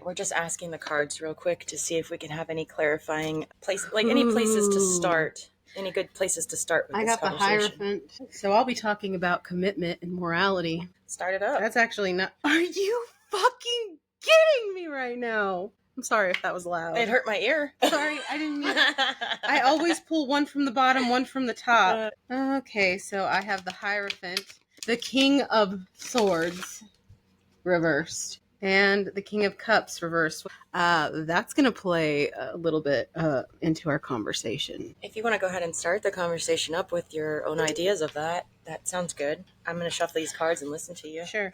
We're just asking the cards real quick to see if we can have any clarifying any places to start. Any good places to start with I this got the conversation? Hierophant. So I'll be talking about commitment and morality. Start it up. That's actually not... Are you fucking kidding me right now? I'm sorry if that was loud. It hurt my ear. Sorry, I didn't mean... I always pull one from the bottom, one from the top. Okay, so I have the Hierophant, the King of Swords reversed, and the King of Cups reversed. That's going to play a little bit into our conversation. If you want to go ahead and start the conversation up with your own ideas of that sounds good. I'm going to shuffle these cards and listen to you. Sure.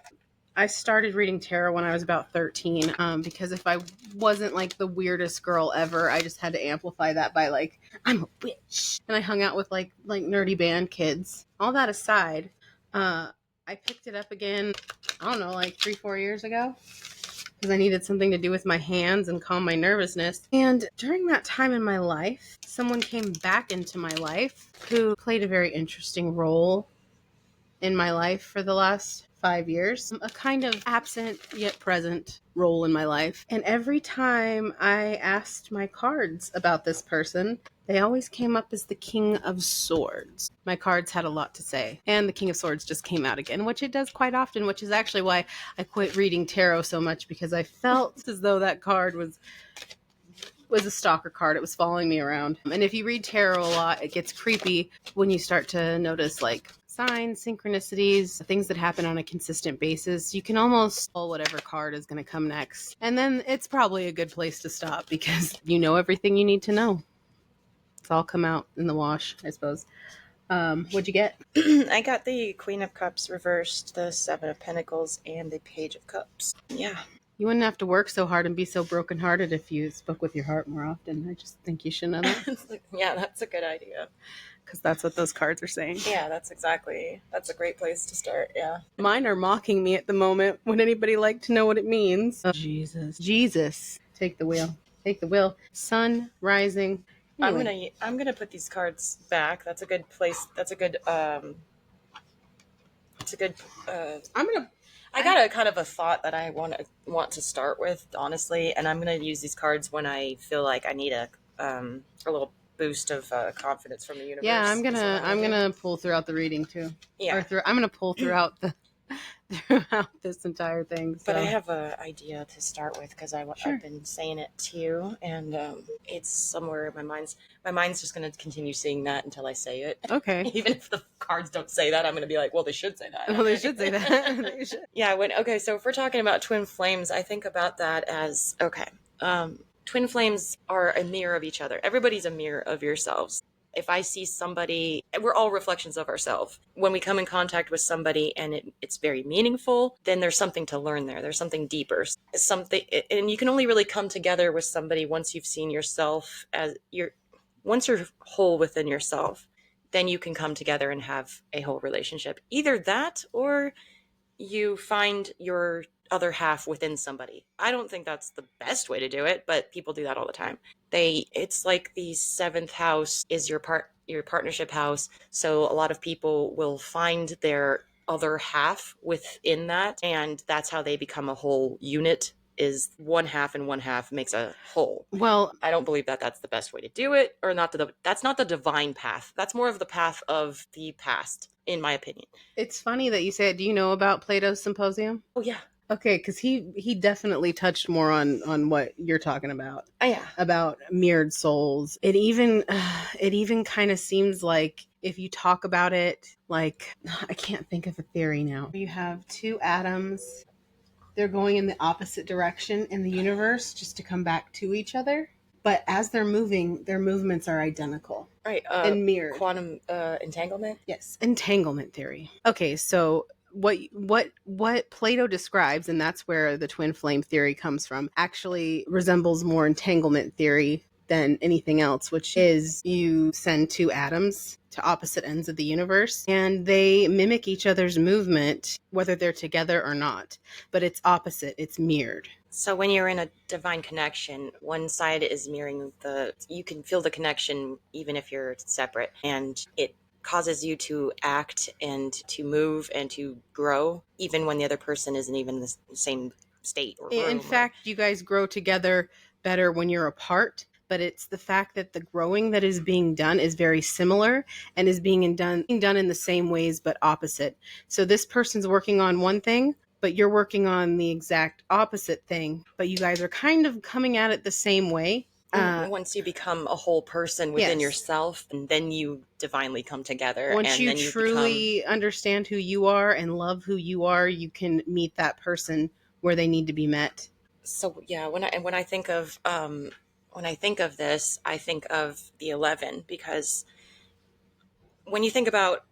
I started reading tarot when I was about 13 because if I wasn't like the weirdest girl ever, I just had to amplify that by like, I'm a witch. And I hung out with like nerdy band kids. All that aside, I picked it up again, I don't know, like 3-4 years ago because I needed something to do with my hands and calm my nervousness. And during that time in my life, someone came back into my life who played a very interesting role in my life for the last 5 years, a kind of absent yet present role in my life. And every time I asked my cards about this person, they always came up as the King of Swords. My cards had a lot to say. And the King of Swords just came out again, which it does quite often, which is actually why I quit reading tarot so much, because I felt as though that card was a stalker card. It was following me around. And if you read tarot a lot, it gets creepy when you start to notice like signs, synchronicities, things that happen on a consistent basis. You can almost pull whatever card is going to come next. And then it's probably a good place to stop because you know everything you need to know. It's all come out in the wash, I suppose. What'd you get? I got the Queen of Cups reversed, the Seven of Pentacles, and the Page of Cups. Yeah. You wouldn't have to work so hard and be so brokenhearted if you spoke with your heart more often. I just think you should know that. Yeah, that's a good idea. Because that's what those cards are saying. Yeah, that's a great place to start, yeah. Mine are mocking me at the moment. Would anybody like to know what it means? Oh, Jesus. Take the wheel. Take the wheel. Sun rising. Anyway. I'm gonna put these cards back. That's a good place. That's a good I got a kind of a thought that I want to start with, honestly, and I'm going to use these cards when I feel like I need a little boost of confidence from the universe. Yeah, I'm gonna pull throughout the reading too. Yeah, I'm gonna pull throughout this entire thing. So. But I have an idea to start with because I've been saying it to you, and it's somewhere in my mind's just going to continue seeing that until I say it. Okay. Even if the cards don't say that, I'm going to be like, well, they should say that. Well, they should say that. They should. Yeah, okay, so if we're talking about twin flames, I think about that as, okay, twin flames are a mirror of each other. Everybody's a mirror of yourselves. If I see somebody, we're all reflections of ourselves. When we come in contact with somebody and it's very meaningful, then there's something to learn there. There's something deeper. And you can only really come together with somebody once you've seen yourself once you're whole within yourself, then you can come together and have a whole relationship. Either that or you find your other half within somebody. I don't think that's the best way to do it, but people do that all the time. It's like the 7th house is your partnership house. So a lot of people will find their other half within that, and that's how they become a whole unit, is one half and one half makes a whole. Well, I don't believe that that's the best way to do it, or that's not the divine path. That's more of the path of the past, in my opinion. It's funny that you say it. Do you know about Plato's Symposium? Oh, yeah. Okay, because he definitely touched more on what you're talking about. Oh, yeah. About mirrored souls. It even kind of seems like if you talk about it, like, I can't think of a theory now. You have two atoms. They're going in the opposite direction in the universe just to come back to each other. But as they're moving, their movements are identical. Right. And mirrored. Quantum entanglement? Yes. Entanglement theory. Okay, so what Plato describes, and that's where the twin flame theory comes from, actually resembles more entanglement theory than anything else, which is you send two atoms to opposite ends of the universe and they mimic each other's movement, whether they're together or not, but it's opposite, it's mirrored. So when you're in a divine connection, one side is mirroring you can feel the connection even if you're separate, and it causes you to act and to move and to grow even when the other person isn't even the same state or In room or fact, you guys grow together better when you're apart, but it's the fact that the growing that is being done is very similar and is being done in the same ways but opposite. So this person's working on one thing, but you're working on the exact opposite thing, but you guys are kind of coming at it the same way. once you become a whole person within Yes. yourself, and then you divinely come together, Once and you then you become. truly understand who you are and love who you are, you can meet that person where they need to be met. So yeah, when I think of this, I think of the 11, because when you think about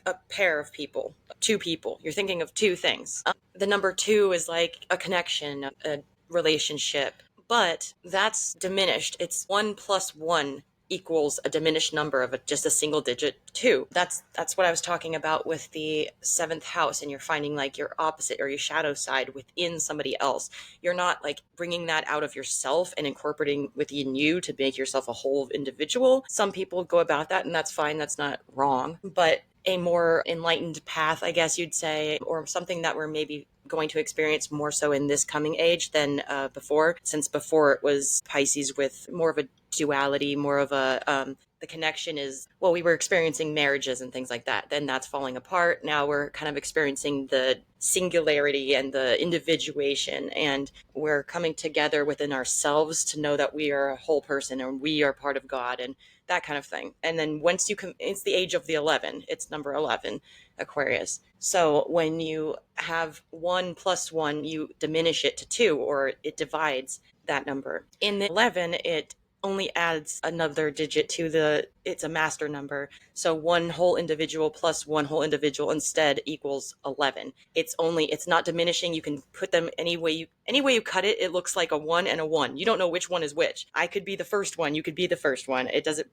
a pair of people, two people, you're thinking of two things. The number two is like a connection, a relationship, but that's diminished. It's one plus one equals a diminished number of just a single digit two. That's what I was talking about with the seventh house, and you're finding like your opposite or your shadow side within somebody else. You're not like bringing that out of yourself and incorporating within you to make yourself a whole individual. Some people go about that, and that's fine, that's not wrong, but a more enlightened path, I guess you'd say, or something that we're maybe going to experience more so in this coming age than before, since before it was Pisces with more of a duality, more of a the connection is, well, we were experiencing marriages and things like that, then that's falling apart. Now we're kind of experiencing the singularity and the individuation, and we're coming together within ourselves to know that we are a whole person and we are part of God, and that kind of thing. And then once you come, it's the age of the 11, it's number 11, Aquarius. So when you have one plus one, you diminish it to two, or it divides that number. In the 11, it only adds another digit to it's a master number. So one whole individual plus one whole individual instead equals 11. It's not diminishing. You can put them any way you cut it. It looks like a one and a one. You don't know which one is which. I could be the first one. You could be the first one.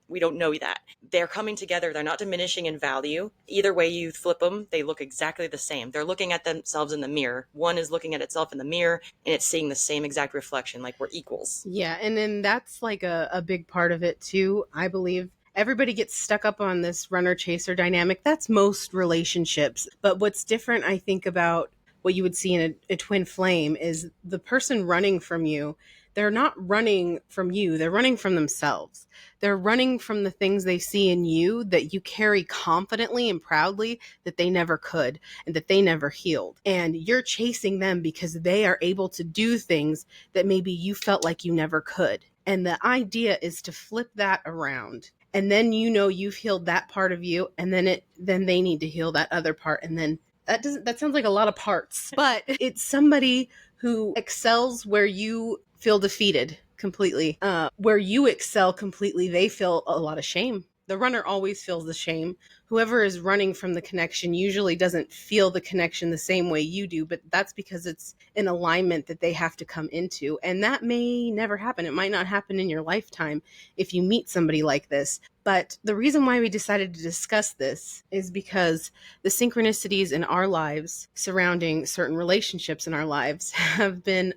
We don't know that. They're coming together. They're not diminishing in value. Either way you flip them, they look exactly the same. They're looking at themselves in the mirror. One is looking at itself in the mirror, and it's seeing the same exact reflection, like we're equals. Yeah, and then that's like a big part of it too, I believe. Everybody gets stuck up on this runner chaser dynamic. That's most relationships. But what's different, I think, about what you would see in a twin flame is the person running from you. They're not running from you, they're running from themselves. They're running from the things they see in you that you carry confidently and proudly that they never could and that they never healed. And you're chasing them because they are able to do things that maybe you felt like you never could. And the idea is to flip that around. And then you've healed that part of you, and then they need to heal that other part, and then that sounds like a lot of parts. But it's somebody who excels where you feel defeated completely. Where you excel completely, they feel a lot of shame. The runner always feels the shame. Whoever is running from the connection usually doesn't feel the connection the same way you do, but that's because it's an alignment that they have to come into. And that may never happen. It might not happen in your lifetime if you meet somebody like this. But the reason why we decided to discuss this is because the synchronicities in our lives surrounding certain relationships in our lives have been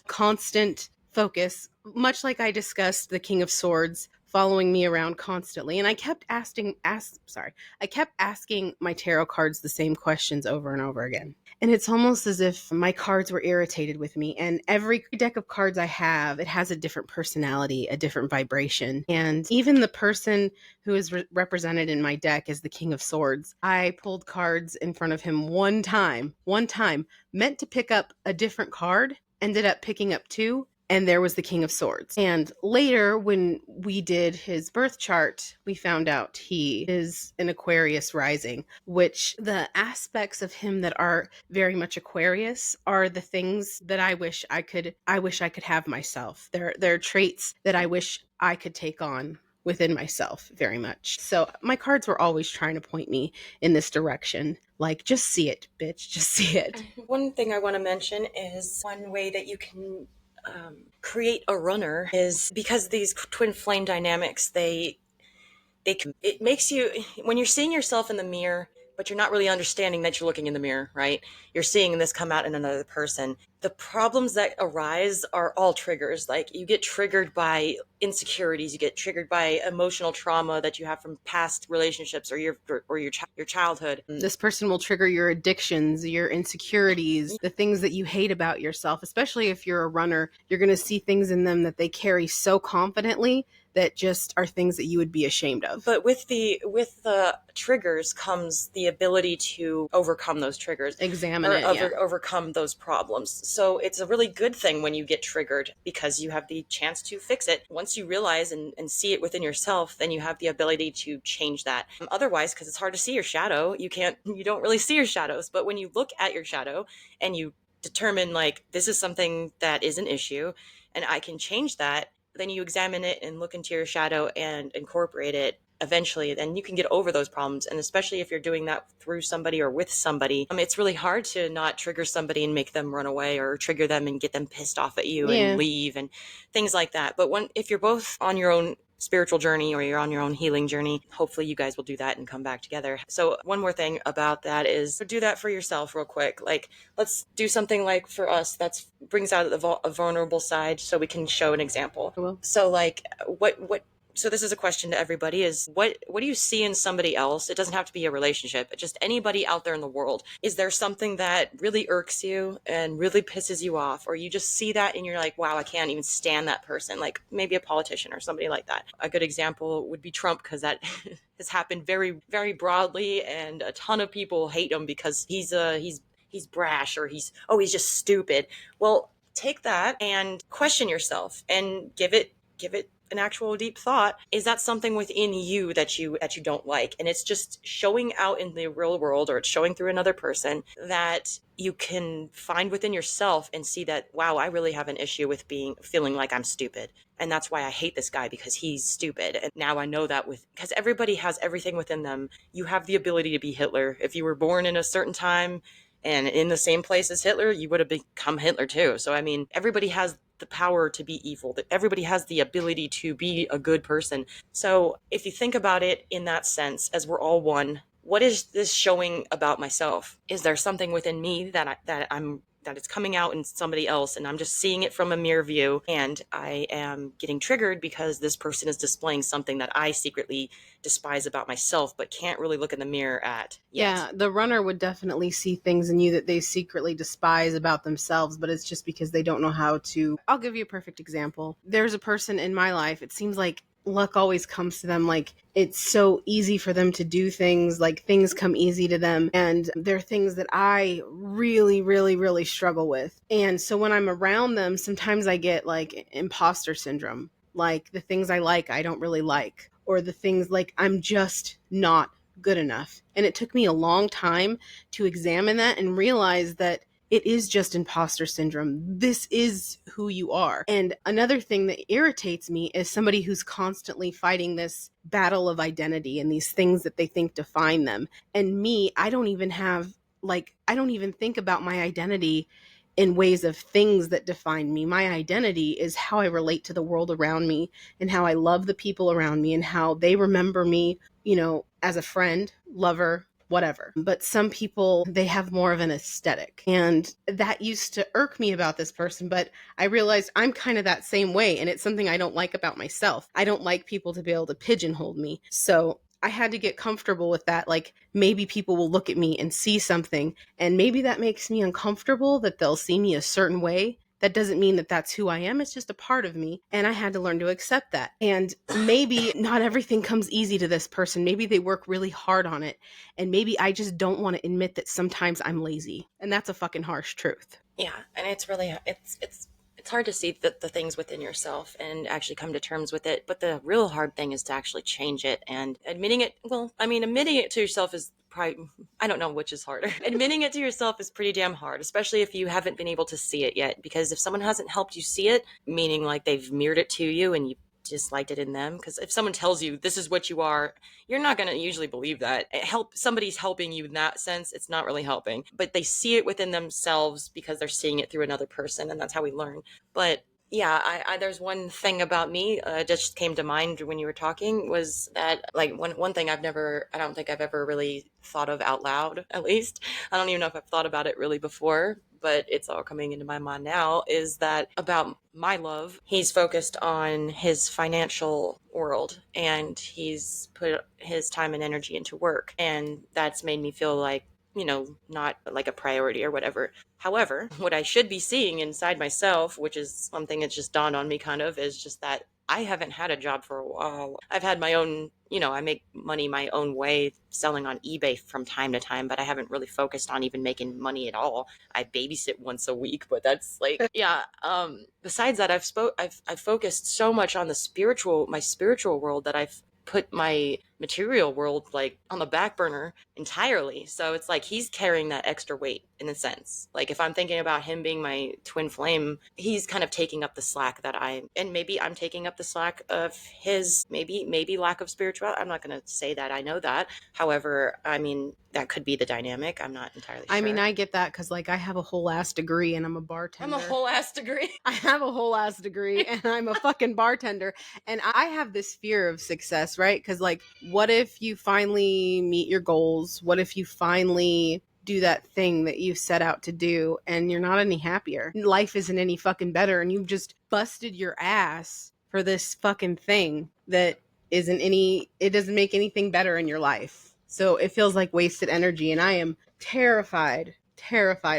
constant focus, much like I discussed the King of Swords following me around constantly. And I kept asking my tarot cards the same questions over and over again. And it's almost as if my cards were irritated with me. And every deck of cards I have, it has a different personality, a different vibration. And even the person who is represented in my deck as the King of Swords, I pulled cards in front of him one time, meant to pick up a different card, ended up picking up two, and there was the King of Swords. And later, when we did his birth chart, we found out he is an Aquarius rising, which the aspects of him that are very much Aquarius are the things that I wish I could have myself. They're traits that I wish I could take on within myself very much. So my cards were always trying to point me in this direction. Like, just see it, bitch, just see it. One thing I want to mention is one way that you can create a runner is because these twin flame dynamics, it makes you, when you're seeing yourself in the mirror, but you're not really understanding that you're looking in the mirror, right? You're seeing this come out in another person. the problems that arise are all triggers. Like, you get triggered by insecurities, you get triggered by emotional trauma that you have from past relationships or your childhood. This person will trigger your addictions, your insecurities, the things that you hate about yourself. Especially if you're a runner, you're going to see things in them that they carry so confidently that just are things that you would be ashamed of. But with the triggers comes the ability to overcome those triggers, Examine it, yeah. overcome those problems. So it's a really good thing when you get triggered, because you have the chance to fix it. Once you realize and see it within yourself, then you have the ability to change that. Otherwise, because it's hard to see your shadow, you don't really see your shadows. But when you look at your shadow and you determine, like, this is something that is an issue and I can change that, then you examine it and look into your shadow and incorporate it. Eventually, then you can get over those problems. And especially if you're doing that through somebody or with somebody, it's really hard to not trigger somebody and make them run away, or trigger them and get them pissed off at you and leave and things like that. But if you're both on your own spiritual journey, or you're on your own healing journey, hopefully you guys will do that and come back together. So one more thing about that is, do that for yourself real quick. Like, let's do something like for us that brings out a vulnerable side, so we can show an example. So like, so this is a question to everybody, is what do you see in somebody else? It doesn't have to be a relationship, but just anybody out there in the world. Is there something that really irks you and really pisses you off, or you just see that and you're like, wow, I can't even stand that person? Like, maybe a politician or somebody like that. A good example would be Trump, because that has happened very, very broadly, and a ton of people hate him because he's brash, or he's just stupid. Well, take that and question yourself and give it an actual deep thought. Is that something within you that you don't like? And it's just showing out in the real world, or it's showing through another person, that you can find within yourself and see that, wow, I really have an issue with feeling like I'm stupid. And that's why I hate this guy, because he's stupid. And now I know that because everybody has everything within them. You have the ability to be Hitler. If you were born in a certain time and in the same place as Hitler, you would have become Hitler too. So, everybody has the power to be evil, that everybody has the ability to be a good person. So if you think about it in that sense, as we're all one, what is this showing about myself? Is there something within me that it's coming out in somebody else, and I'm just seeing it from a mirror view, and I am getting triggered because this person is displaying something that I secretly despise about myself, but can't really look in the mirror at yet? Yeah, the runner would definitely see things in you that they secretly despise about themselves, but it's just because they don't know how to. I'll give you a perfect example. There's a person in my life, it seems like luck always comes to them. Like, it's so easy for them to do things, like things come easy to them, and they're things that I really, really, really struggle with. And so when I'm around them, sometimes I get like imposter syndrome. Like, the things I like, I don't really like, or the things like I'm just not good enough. And it took me a long time to examine that and realize that it is just imposter syndrome. This is who you are. And another thing that irritates me is somebody who's constantly fighting this battle of identity and these things that they think define them. And me, I don't even think about my identity in ways of things that define me. My identity is how I relate to the world around me, and how I love the people around me, and how they remember me, as a friend, lover, whatever. But some people, they have more of an aesthetic. And that used to irk me about this person, but I realized I'm kind of that same way. And it's something I don't like about myself. I don't like people to be able to pigeonhole me. So I had to get comfortable with that. Like, maybe people will look at me and see something, and maybe that makes me uncomfortable, that they'll see me a certain way. That doesn't mean that that's who I am. It's just a part of me. And I had to learn to accept that. And maybe not everything comes easy to this person. Maybe they work really hard on it. And maybe I just don't want to admit that sometimes I'm lazy. And that's a fucking harsh truth. Yeah. And it's really, it's hard to see the things within yourself and actually come to terms with it. But the real hard thing is to actually change it, and admitting it. Well, admitting it to yourself is probably, I don't know which is harder. Admitting it to yourself is pretty damn hard, especially if you haven't been able to see it yet. Because if someone hasn't helped you see it, meaning like they've mirrored it to you and you disliked it in them, because if someone tells you this is what you are, you're not going to usually believe that. Somebody's helping you in that sense, it's not really helping, but they see it within themselves because they're seeing it through another person, and that's how we learn. But Yeah, there's one thing about me just came to mind when you were talking was that like one thing I don't think I've ever really thought of out loud, at least. I don't even know if I've thought about it really before, but it's all coming into my mind now, is that about my love, he's focused on his financial world and he's put his time and energy into work, and that's made me feel like, not like a priority or whatever. However, what I should be seeing inside myself, which is something that's just dawned on me kind of, is just that I haven't had a job for a while. I've had my own, I make money my own way selling on eBay from time to time, but I haven't really focused on even making money at all. I babysit once a week, but that's like, yeah. Besides that, I've focused so much on my spiritual world, that I've put my material world like on the back burner entirely. So it's like he's carrying that extra weight in a sense. Like if I'm thinking about him being my twin flame, he's kind of taking up the slack and maybe I'm taking up the slack of his maybe lack of spirituality. I'm not going to say that I know that. However, I mean, that could be the dynamic. I'm not entirely sure. I mean, I get that because, like, I have a whole ass degree and I'm a bartender. I'm a whole ass degree. I have a whole ass degree and I'm a fucking bartender. And I have this fear of success, right? Because, like, what if you finally meet your goals? What if you finally do that thing that you set out to do and you're not any happier? Life isn't any fucking better and you've just busted your ass for this fucking thing that it doesn't make anything better in your life. So it feels like wasted energy. And I am terrified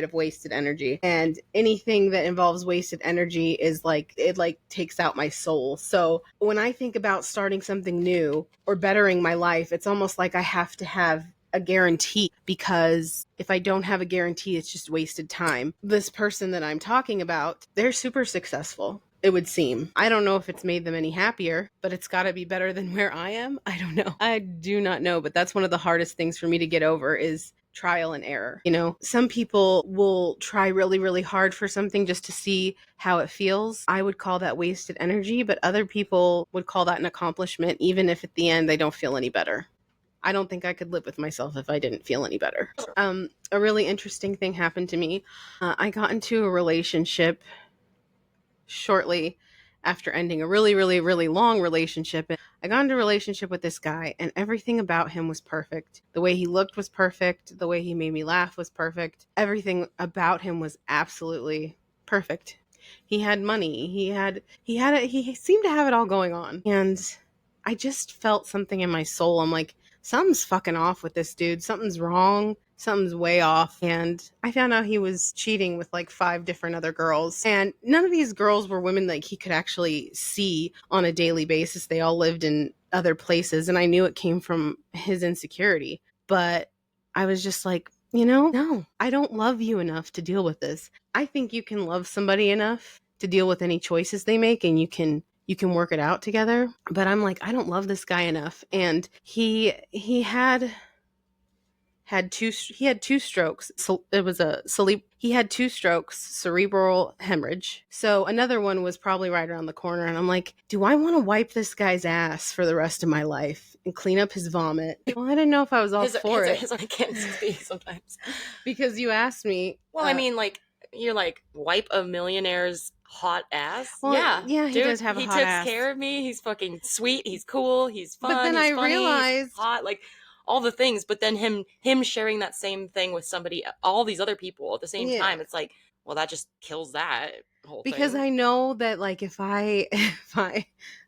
of wasted energy, and anything that involves wasted energy is like, it like takes out my soul. So when I think about starting something new or bettering my life, it's almost like I have to have a guarantee, because if I don't have a guarantee, it's just wasted time. This person that I'm talking about, they're super successful, it would seem. I don't know if it's made them any happier, but it's got to be better than where I am. I don't know. I do not know, but that's one of the hardest things for me to get over is trial and error. Some people will try really, really hard for something just to see how it feels. I would call that wasted energy, but other people would call that an accomplishment, even if at the end they don't feel any better. I don't think I could live with myself if I didn't feel any better. A really interesting thing happened to me. I got into a relationship shortly after ending a really, really, really long relationship. And I got into a relationship with this guy, and everything about him was perfect. The way he looked was perfect. The way he made me laugh was perfect. Everything about him was absolutely perfect. He had money. He seemed to have it all going on. And I just felt something in my soul. I'm like, something's fucking off with this dude. Something's wrong. Something's way off. And I found out he was cheating with like 5 different other girls. And none of these girls were women like he could actually see on a daily basis. They all lived in other places. And I knew it came from his insecurity. But I was just like, no, I don't love you enough to deal with this. I think you can love somebody enough to deal with any choices they make, and you can work it out together. But I'm like, I don't love this guy enough. And he had two strokes. So it was he had 2 strokes, cerebral hemorrhage. So another one was probably right around the corner. And I'm like, do I want to wipe this guy's ass for the rest of my life and clean up his vomit? Well, I didn't know if I was all for it. I can't speak sometimes. Because you asked me. Well, I mean, like, you're like, wipe a millionaire's hot ass? Well, yeah, he dude, does have a hot ass. He takes care of me. He's fucking sweet. He's cool. He's fun. But then he's I funny, realized, he's hot, like all the things. But then him sharing that same thing with somebody, all these other people at the same time, it's like, well, that just kills that whole thing. Because I know that, like, if I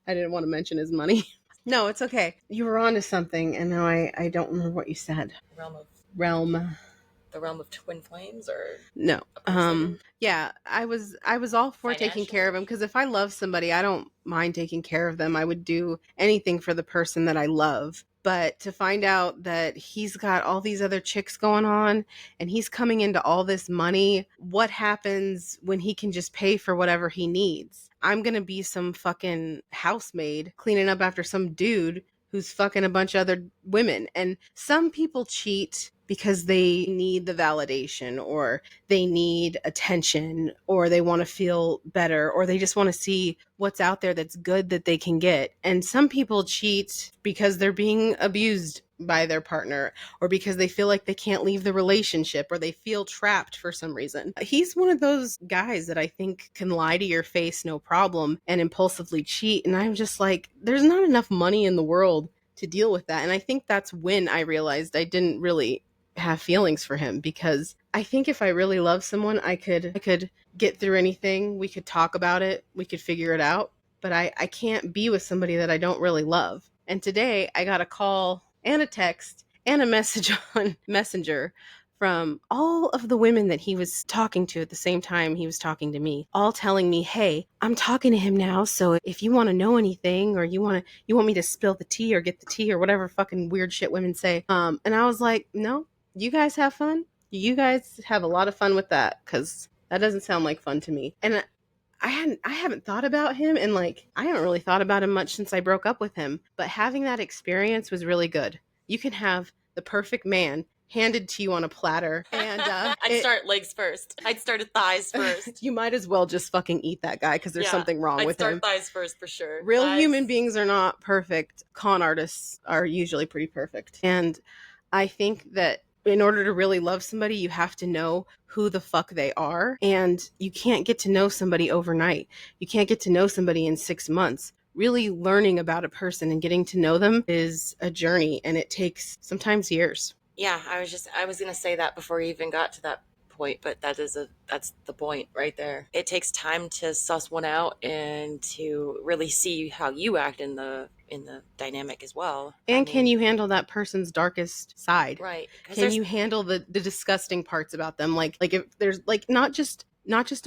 didn't want to mention his money. No, it's okay. You were onto something, and now I don't remember what you said. The realm of twin flames, or no. Yeah, I was all for taking care of him, because if I love somebody, I don't mind taking care of them. I would do anything for the person that I love. But to find out that he's got all these other chicks going on and he's coming into all this money, what happens when he can just pay for whatever he needs? I'm going to be some fucking housemaid cleaning up after some dude who's fucking a bunch of other women. And some people cheat because they need the validation, or they need attention, or they want to feel better, or they just want to see what's out there that's good that they can get. And some people cheat because they're being abused by their partner, or because they feel like they can't leave the relationship, or they feel trapped for some reason. He's one of those guys that I think can lie to your face no problem and impulsively cheat. And I'm just like, there's not enough money in the world to deal with that. And I think that's when I realized I didn't really have feelings for him, because I think if I really love someone, I could get through anything. We could talk about it. We could figure it out. But I can't be with somebody that I don't really love. And today I got a call and a text and a message on Messenger from all of the women that he was talking to at the same time he was talking to me, all telling me, "Hey, I'm talking to him now, so if you want to know anything, or you want me to spill the tea or get the tea or whatever fucking weird shit women say." And I was like, "No, you guys have fun. You guys have a lot of fun with that, cuz that doesn't sound like fun to me." And I haven't thought about him, and like I haven't really thought about him much since I broke up with him, but having that experience was really good. You can have the perfect man handed to you on a platter, and I'd start legs first. I'd start at thighs first. you might as well just fucking eat that guy, because there's something wrong I'd with start him. thighs first for sure. Real Thighs. human beings are not perfect. Con artists are usually pretty perfect. And I think that in order to really love somebody, you have to know who the fuck they are. And you can't get to know somebody overnight. You can't get to know somebody in 6 months. Really learning about a person and getting to know them is a journey, and it takes sometimes years. Yeah, I was gonna say that before you even got to that point, but that's the point right there. It takes time to suss one out and to really see how you act in the dynamic as well. And can you handle that person's darkest side? Right? Can you handle the disgusting parts about them? Like if there's like not just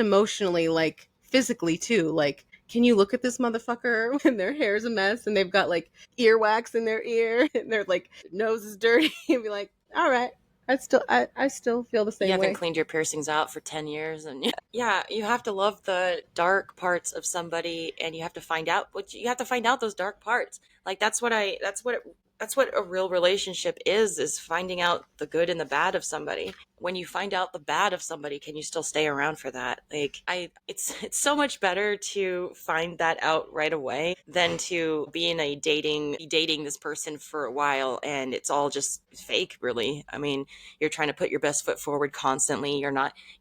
emotionally, like physically too. Like, can you look at this motherfucker when their hair's a mess and they've got like earwax in their ear and their like nose is dirty and be like, all right, I still feel the same you haven't way. cleaned your piercings out for 10 years, and yeah, you have to love the dark parts of somebody, and you have to find out those dark parts. Like that's what a real relationship is finding out the good and the bad of somebody. When you find out the bad of somebody, can you still stay around for that? Like it's so much better to find that out right away than to be in a dating this person for a while and it's all just fake, really. I mean, you're trying to put your best foot forward constantly. You're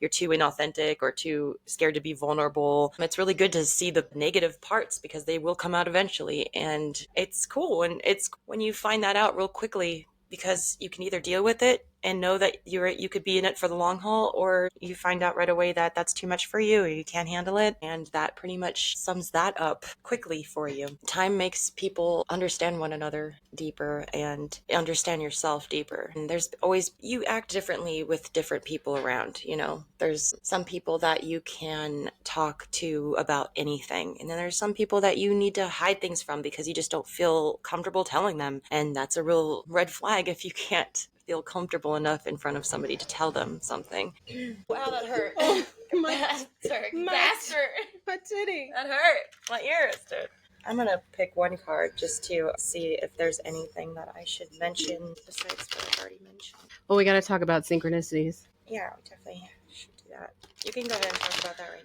too inauthentic or too scared to be vulnerable. It's really good to see the negative parts because they will come out eventually. And it's cool. And it's when you find that out real quickly, because you can either deal with it and know that you could be in it for the long haul, or you find out right away that that's too much for you or you can't handle it, and that pretty much sums that up quickly for you. Time makes people understand one another deeper and understand yourself deeper. And there's always, you act differently with different people around, there's some people that you can talk to about anything, and then there's some people that you need to hide things from because you just don't feel comfortable telling them, and that's a real red flag if you can't feel comfortable enough in front of somebody to tell them something. Wow, that hurt. Oh, my Bastard. my titty. That hurt. My ears, dude. I'm gonna pick one card just to see if there's anything that I should mention besides what I've already mentioned. Well, we got to talk about synchronicities. Yeah, we definitely should do that. You can go ahead and talk about that right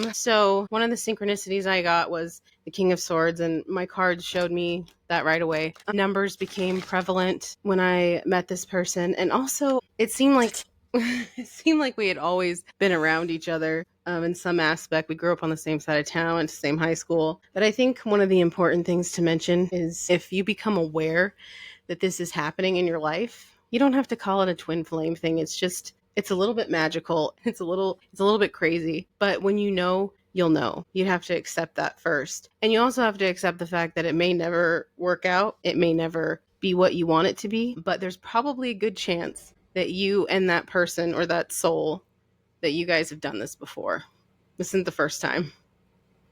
now. So one of the synchronicities I got was the King of Swords, and my cards showed me that right away. Numbers became prevalent when I met this person, and also it seemed like we had always been around each other in some aspect. We grew up on the same side of town, went to the same high school. But I think one of the important things to mention is if you become aware that this is happening in your life, you don't have to call it a twin flame thing. It's a little bit magical. It's a little bit crazy. But when you know, you'll know. You have to accept that first. And you also have to accept the fact that it may never work out. It may never be what you want it to be. But there's probably a good chance that you and that person or that soul, that you guys have done this before. This isn't the first time.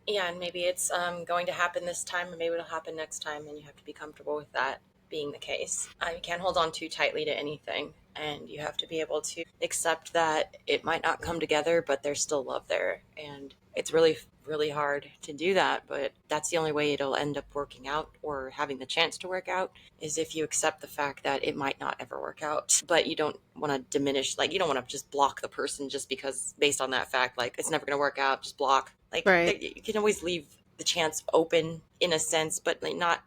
Yeah, and maybe it's going to happen this time, or maybe it'll happen next time, and you have to be comfortable with that being the case. You can't hold on too tightly to anything, and you have to be able to accept that it might not come together, but there's still love there. And it's really, really hard to do that, but that's the only way it'll end up working out or having the chance to work out, is if you accept the fact that it might not ever work out. But you don't want to diminish, like, you don't want to just block the person just because based on that fact, like, it's never going to work out, just block. Like, Right. you can always leave the chance open in a sense, but like not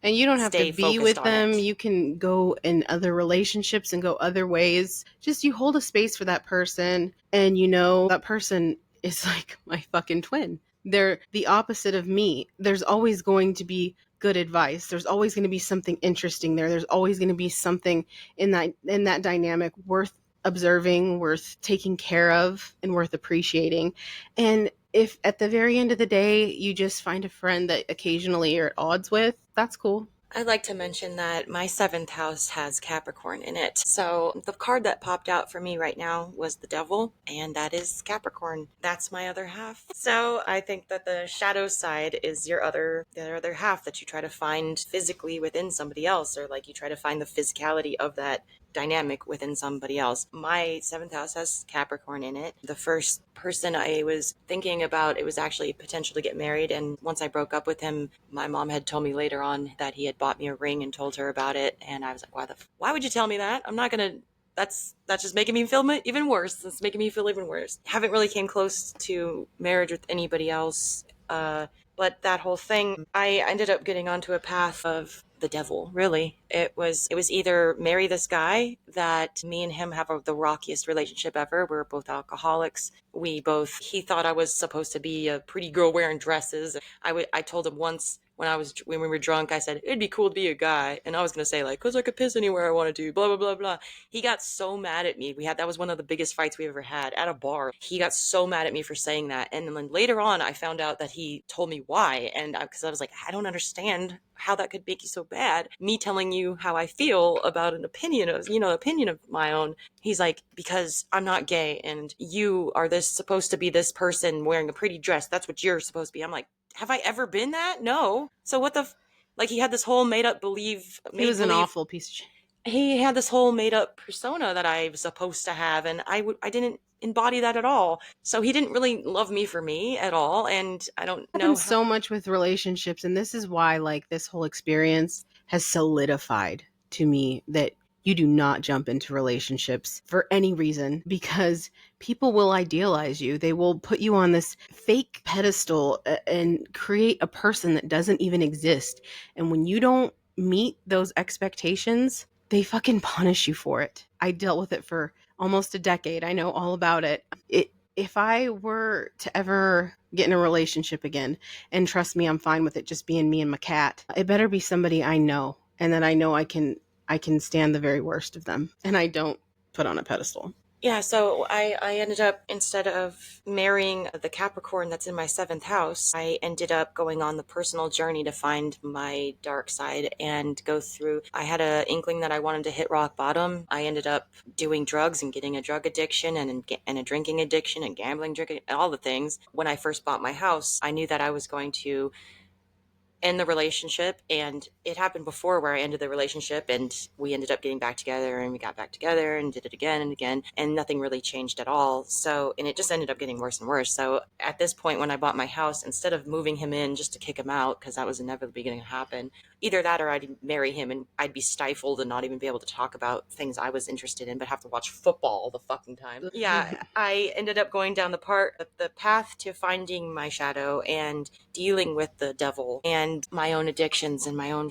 And you don't have to stay be focused with on them. it. You can go in other relationships and go other ways. Just you hold a space for that person, and you know that person is like my fucking twin. They're the opposite of me. There's always going to be good advice. There's always going to be something interesting there. There's always going to be something in that dynamic worth observing, worth taking care of, and worth appreciating. And if at the very end of the day you just find a friend that occasionally you're at odds with, that's cool. I'd like to mention that my seventh house has Capricorn in it. So the card that popped out for me right now was the Devil, and that is Capricorn. That's my other half. So I think that the shadow side is the other half that you try to find physically within somebody else, or like you try to find the physicality of that dynamic within somebody else. My seventh house has Capricorn in it. The first person I was thinking about, it was actually potential to get married. And once I broke up with him, my mom had told me later on that he had bought me a ring and told her about it. And I was like, why would you tell me that? I'm not going to, that's just making me feel even worse. It's making me feel even worse. Haven't really came close to marriage with anybody else. But that whole thing, I ended up getting onto a path of the devil, really. It was either marry this guy that me and him have the rockiest relationship ever. We're both alcoholics. He thought I was supposed to be a pretty girl wearing dresses. I told him once when we were drunk, I said, it'd be cool to be a guy. And I was going to say like, cause I could piss anywhere I want to, blah, blah, blah, blah. He got so mad at me. That was one of the biggest fights we ever had at a bar. He got so mad at me for saying that. And then later on, I found out that he told me why. And because I was like, I don't understand how that could make you so bad. Me telling you how I feel about an opinion of my own. He's like, because I'm not gay and you are supposed to be this person wearing a pretty dress. That's what you're supposed to be. I'm like, have I ever been that? No. So what like he had this whole He made was an believe awful piece of shit. he had this whole made up persona that I was supposed to have, and I didn't embody that at all. So he didn't really love me for me at all, and I don't know Happens how. so much with relationships, and this is why like this whole experience has solidified to me that you do not jump into relationships for any reason, because people will idealize you. They will put you on this fake pedestal and create a person that doesn't even exist. And when you don't meet those expectations, they fucking punish you for it. I dealt with it for almost a decade. I know all about it. If I were to ever get in a relationship again, and trust me, I'm fine with it just being me and my cat, it better be somebody I know and that I know I can stand the very worst of them, and I don't put on a pedestal. Yeah, so I ended up, instead of marrying the Capricorn that's in my seventh house, I ended up going on the personal journey to find my dark side and go through. I had an inkling that I wanted to hit rock bottom. I ended up doing drugs and getting a drug addiction and a drinking addiction and gambling, drinking, all the things. When I first bought my house, I knew that I was going to end the relationship, and it happened before where I ended the relationship and we ended up getting back together, and we got back together and did it again and again, and nothing really changed at all. So, and it just ended up getting worse and worse. So at this point, when I bought my house, instead of moving him in just to kick him out, because that was inevitably going to happen, either that or I'd marry him and I'd be stifled and not even be able to talk about things I was interested in, but have to watch football all the fucking time. Yeah, I ended up going down the path to finding my shadow and dealing with the devil and my own addictions and my own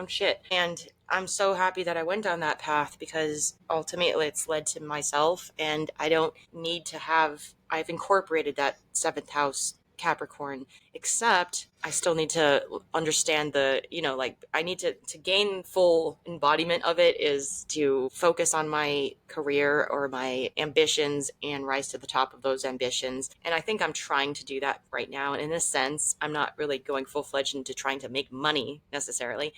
shit. And I'm so happy that I went down that path, because ultimately it's led to myself, and I don't need to I've incorporated that seventh house Capricorn, except I still need to understand like I need to gain full embodiment of it, is to focus on my career or my ambitions and rise to the top of those ambitions. And I think I'm trying to do that right now. And in a sense, I'm not really going full fledged into trying to make money necessarily.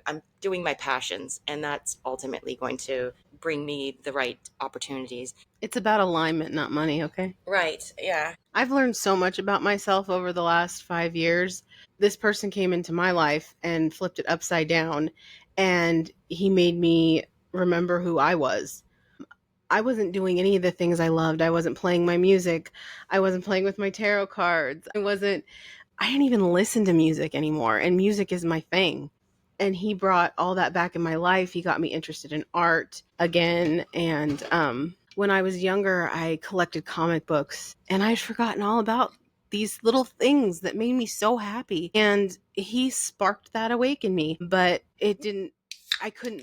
I'm doing my passions, and that's ultimately going to bring me the right opportunities. It's about alignment, not money, okay? Right. Yeah. I've learned so much about myself over the last 5 years. This person came into my life and flipped it upside down, and he made me remember who I was. I wasn't doing any of the things I loved. I wasn't playing my music. I wasn't playing with my tarot cards. I didn't even listen to music anymore, and music is my thing. And he brought all that back in my life. He got me interested in art again. And when I was younger, I collected comic books, and I'd forgotten all about these little things that made me so happy. And he sparked that awake in me, but it didn't, I couldn't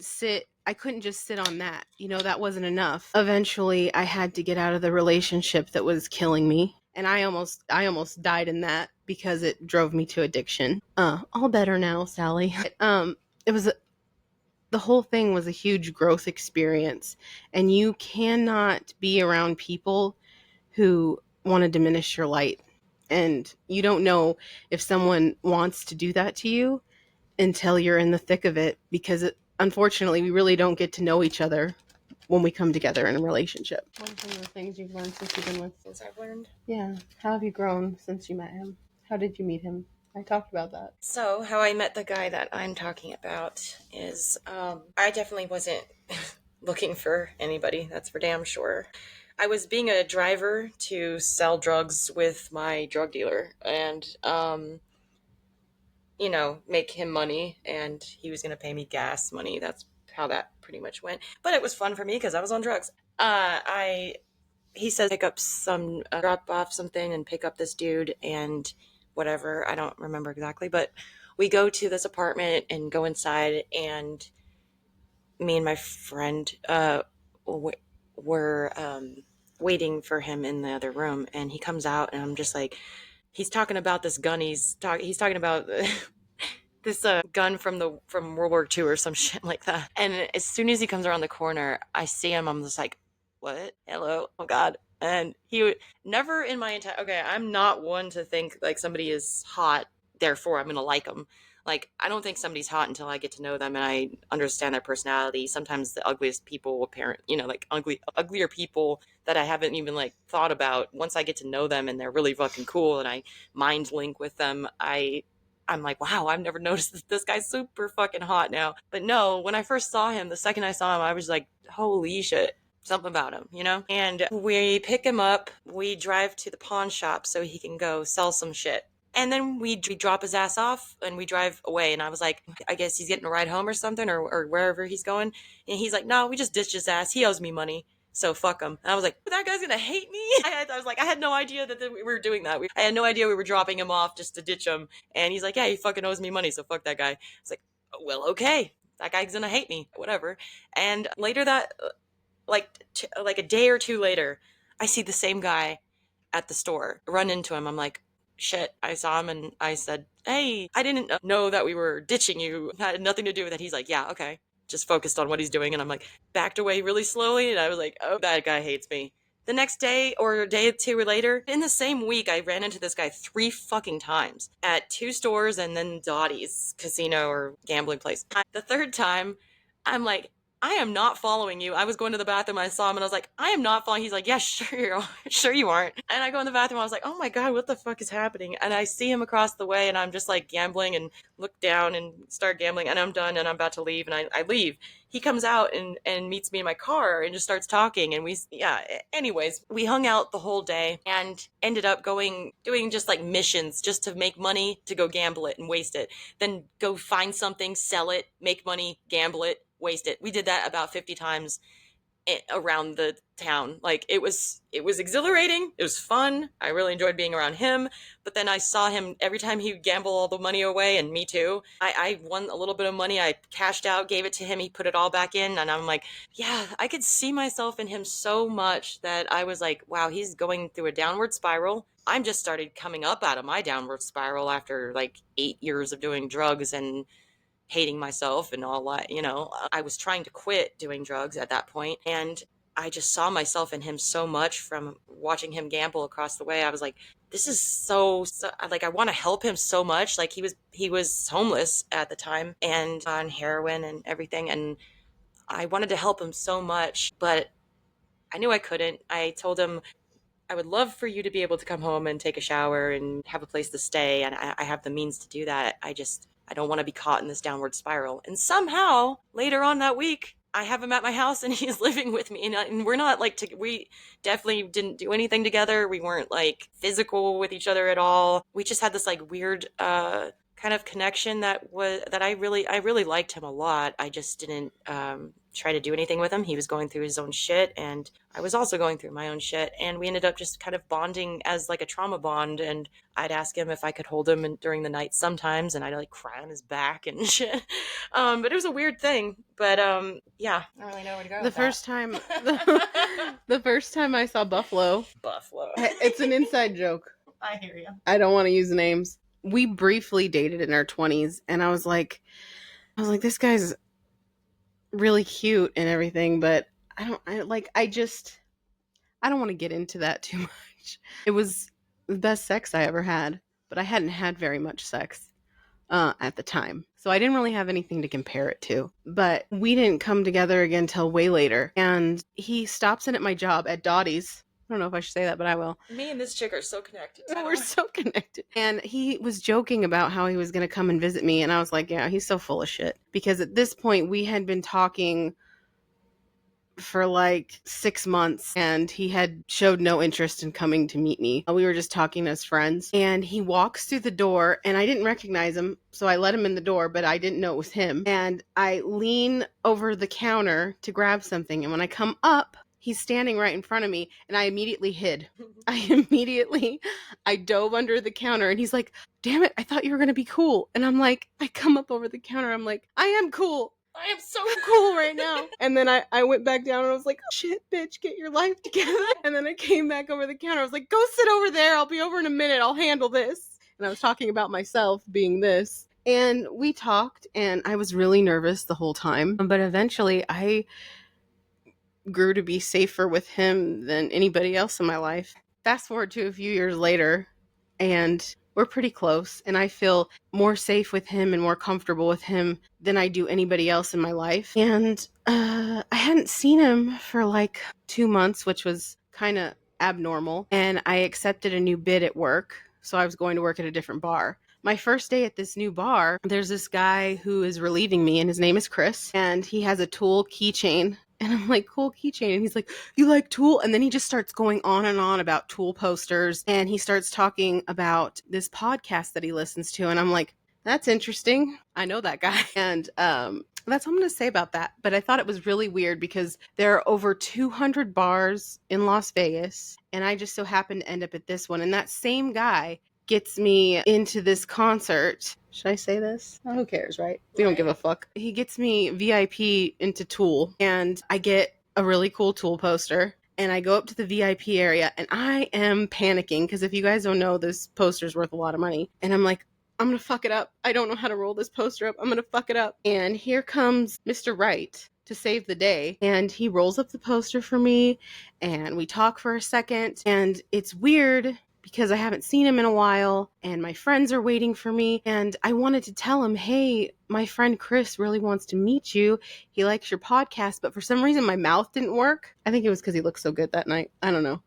just sit on that. That wasn't enough. Eventually, I had to get out of the relationship that was killing me. And I almost died in that because it drove me to addiction. All better now, Sally. It was the whole thing was a huge growth experience, and you cannot be around people who want to diminish your light. And you don't know if someone wants to do that to you until you're in the thick of it, because unfortunately, we really don't get to know each other when we come together in a relationship. What are some of the things you've learned since you've been with? Things I've learned. Yeah. How have you grown since you met him? How did you meet him? I talked about that. So, how I met the guy that I'm talking about is I definitely wasn't looking for anybody, that's for damn sure. I was being a driver to sell drugs with my drug dealer and, make him money, and he was going to pay me gas money. That's how that pretty much went. But it was fun for me because I was on drugs. He said pick up some, drop off something and pick up this dude and whatever. I don't remember exactly, but we go to this apartment and go inside, and me and my friend were waiting for him in the other room, and he comes out, and I'm just like, he's talking about this gun. He's talking about this gun from World War II or some shit like that. And as soon as he comes around the corner, I see him. I'm just like, what? Hello? Oh God. And he would never in my entire, okay, I'm not one to think like somebody is hot, therefore I'm going to like them. Like, I don't think somebody's hot until I get to know them and I understand their personality. Sometimes the ugliest people apparent, like uglier people that I haven't even like thought about. Once I get to know them and they're really fucking cool and I mind link with them, I'm like, wow, I've never noticed this guy's super fucking hot now. But no, when I first saw him, the second I saw him, I was like, holy shit, something about him. And we pick him up, we drive to the pawn shop so he can go sell some shit. And then we drop his ass off and we drive away. And I was like, I guess he's getting a ride home or something, or wherever he's going. And he's like, no, we just ditched his ass. He owes me money. So fuck him. And I was like, that guy's gonna hate me. I was like, I had no idea that we were doing that. I had no idea we were dropping him off just to ditch him. And he's like, yeah, he fucking owes me money. So fuck that guy. I was like, well, okay. That guy's gonna hate me. Whatever. And later that, like a day or two later, I see the same guy at the store. Run into him. I'm like, shit. I saw him and I said, hey, I didn't know that we were ditching you. It had nothing to do with it. He's like, yeah, okay. Just focused on what he's doing. And I'm like, backed away really slowly. And I was like, oh, that guy hates me. The next day or a day or two later, in the same week, I ran into this guy 3 fucking times at 2 stores and then Dottie's casino or gambling place. The third time, I'm like, I am not following you. I was going to the bathroom. I saw him and I was like, I am not following. He's like, yeah, sure, sure you aren't. And I go in the bathroom. I was like, oh my God, what the fuck is happening? And I see him across the way and I'm just like gambling and look down and start gambling and I'm done and I'm about to leave and I leave. He comes out and meets me in my car and just starts talking. And anyways, we hung out the whole day and ended up doing just like missions just to make money to go gamble it and waste it. Then go find something, sell it, make money, gamble it, waste it. We did that about 50 times around the town. Like it was exhilarating. It was fun. I really enjoyed being around him. But then I saw him every time he would gamble all the money away, and me too. I won a little bit of money. I cashed out, gave it to him. He put it all back in, and I'm like, yeah, I could see myself in him so much that I was like, wow, he's going through a downward spiral. I'm just started coming up out of my downward spiral after like 8 years of doing drugs and hating myself and all that. I was trying to quit doing drugs at that point, and I just saw myself in him so much from watching him gamble across the way. I was like, this is so like, I want to help him so much. Like he was homeless at the time and on heroin and everything, and I wanted to help him so much, but I knew I couldn't. I told him, I would love for you to be able to come home and take a shower and have a place to stay. And I have the means to do that. I don't want to be caught in this downward spiral. And somehow later on that week, I have him at my house and he's living with me. And we're not like, we definitely didn't do anything together. We weren't like physical with each other at all. We just had this like weird, kind of connection that I really liked him a lot. I just didn't, try to do anything with him. He was going through his own shit, and I was also going through my own shit. And we ended up just kind of bonding as like a trauma bond. And I'd ask him if I could hold him during the night sometimes, and I'd like cry on his back and shit. But it was a weird thing. But yeah, I don't really know where to go The with first that. time, the first time I saw Buffalo, Buffalo. it's an inside joke. I hear you. I don't want to use names. We briefly dated in our 20s, and I was like, this guy's really cute and everything, but I don't want to get into that too much. It was the best sex I ever had, but I hadn't had very much sex at the time. So I didn't really have anything to compare it to. But we didn't come together again till way later. And he stops in at my job at Dottie's. I don't know if I should say that, but I will. Me and this chick are so connected. We're so connected. And he was joking about how he was going to come and visit me. And I was like, yeah, he's so full of shit. Because at this point, we had been talking for like 6 months, and he had showed no interest in coming to meet me. We were just talking as friends, and he walks through the door, and I didn't recognize him, so I let him in the door, but I didn't know it was him. And I lean over the counter to grab something, and when I come up, he's standing right in front of me, and I immediately hid. I dove under the counter, and he's like, damn it, I thought you were gonna be cool. And I'm like, I come up over the counter, I'm like, I am cool. I am so cool right now. And then I went back down and I was like, oh, shit, bitch, get your life together. And then I came back over the counter. I was like, go sit over there. I'll be over in a minute. I'll handle this. And I was talking about myself being this. And we talked, and I was really nervous the whole time. But eventually I grew to be safer with him than anybody else in my life. Fast forward to a few years later, and we're pretty close, and I feel more safe with him and more comfortable with him than I do anybody else in my life. And I hadn't seen him for like 2 months, which was kind of abnormal, and I accepted a new bid at work, so I was going to work at a different bar. My first day at this new bar, there's this guy who is relieving me, and his name is Chris, and he has a Tool keychain. And I'm like, cool keychain. And he's like, you like Tool? And then he just starts going on and on about Tool posters. And he starts talking about this podcast that he listens to. And I'm like, that's interesting. I know that guy. And that's all I'm going to say about that. But I thought it was really weird because there are over 200 bars in Las Vegas. And I just so happened to end up at this one. And that same guy gets me into this concert. Should I say this? Oh, who cares, right? We don't give a fuck. He gets me VIP into Tool, and I get a really cool Tool poster, and I go up to the VIP area, and I am panicking because if you guys don't know, this poster's worth a lot of money. And I'm like, I'm going to fuck it up. I don't know how to roll this poster up. I'm going to fuck it up. And here comes Mr. Right to save the day. And he rolls up the poster for me, and we talk for a second, and it's weird because I haven't seen him in a while, and my friends are waiting for me, and I wanted to tell him, hey, my friend Chris really wants to meet you. He likes your podcast, but for some reason my mouth didn't work. I think it was because he looked so good that night. I don't know.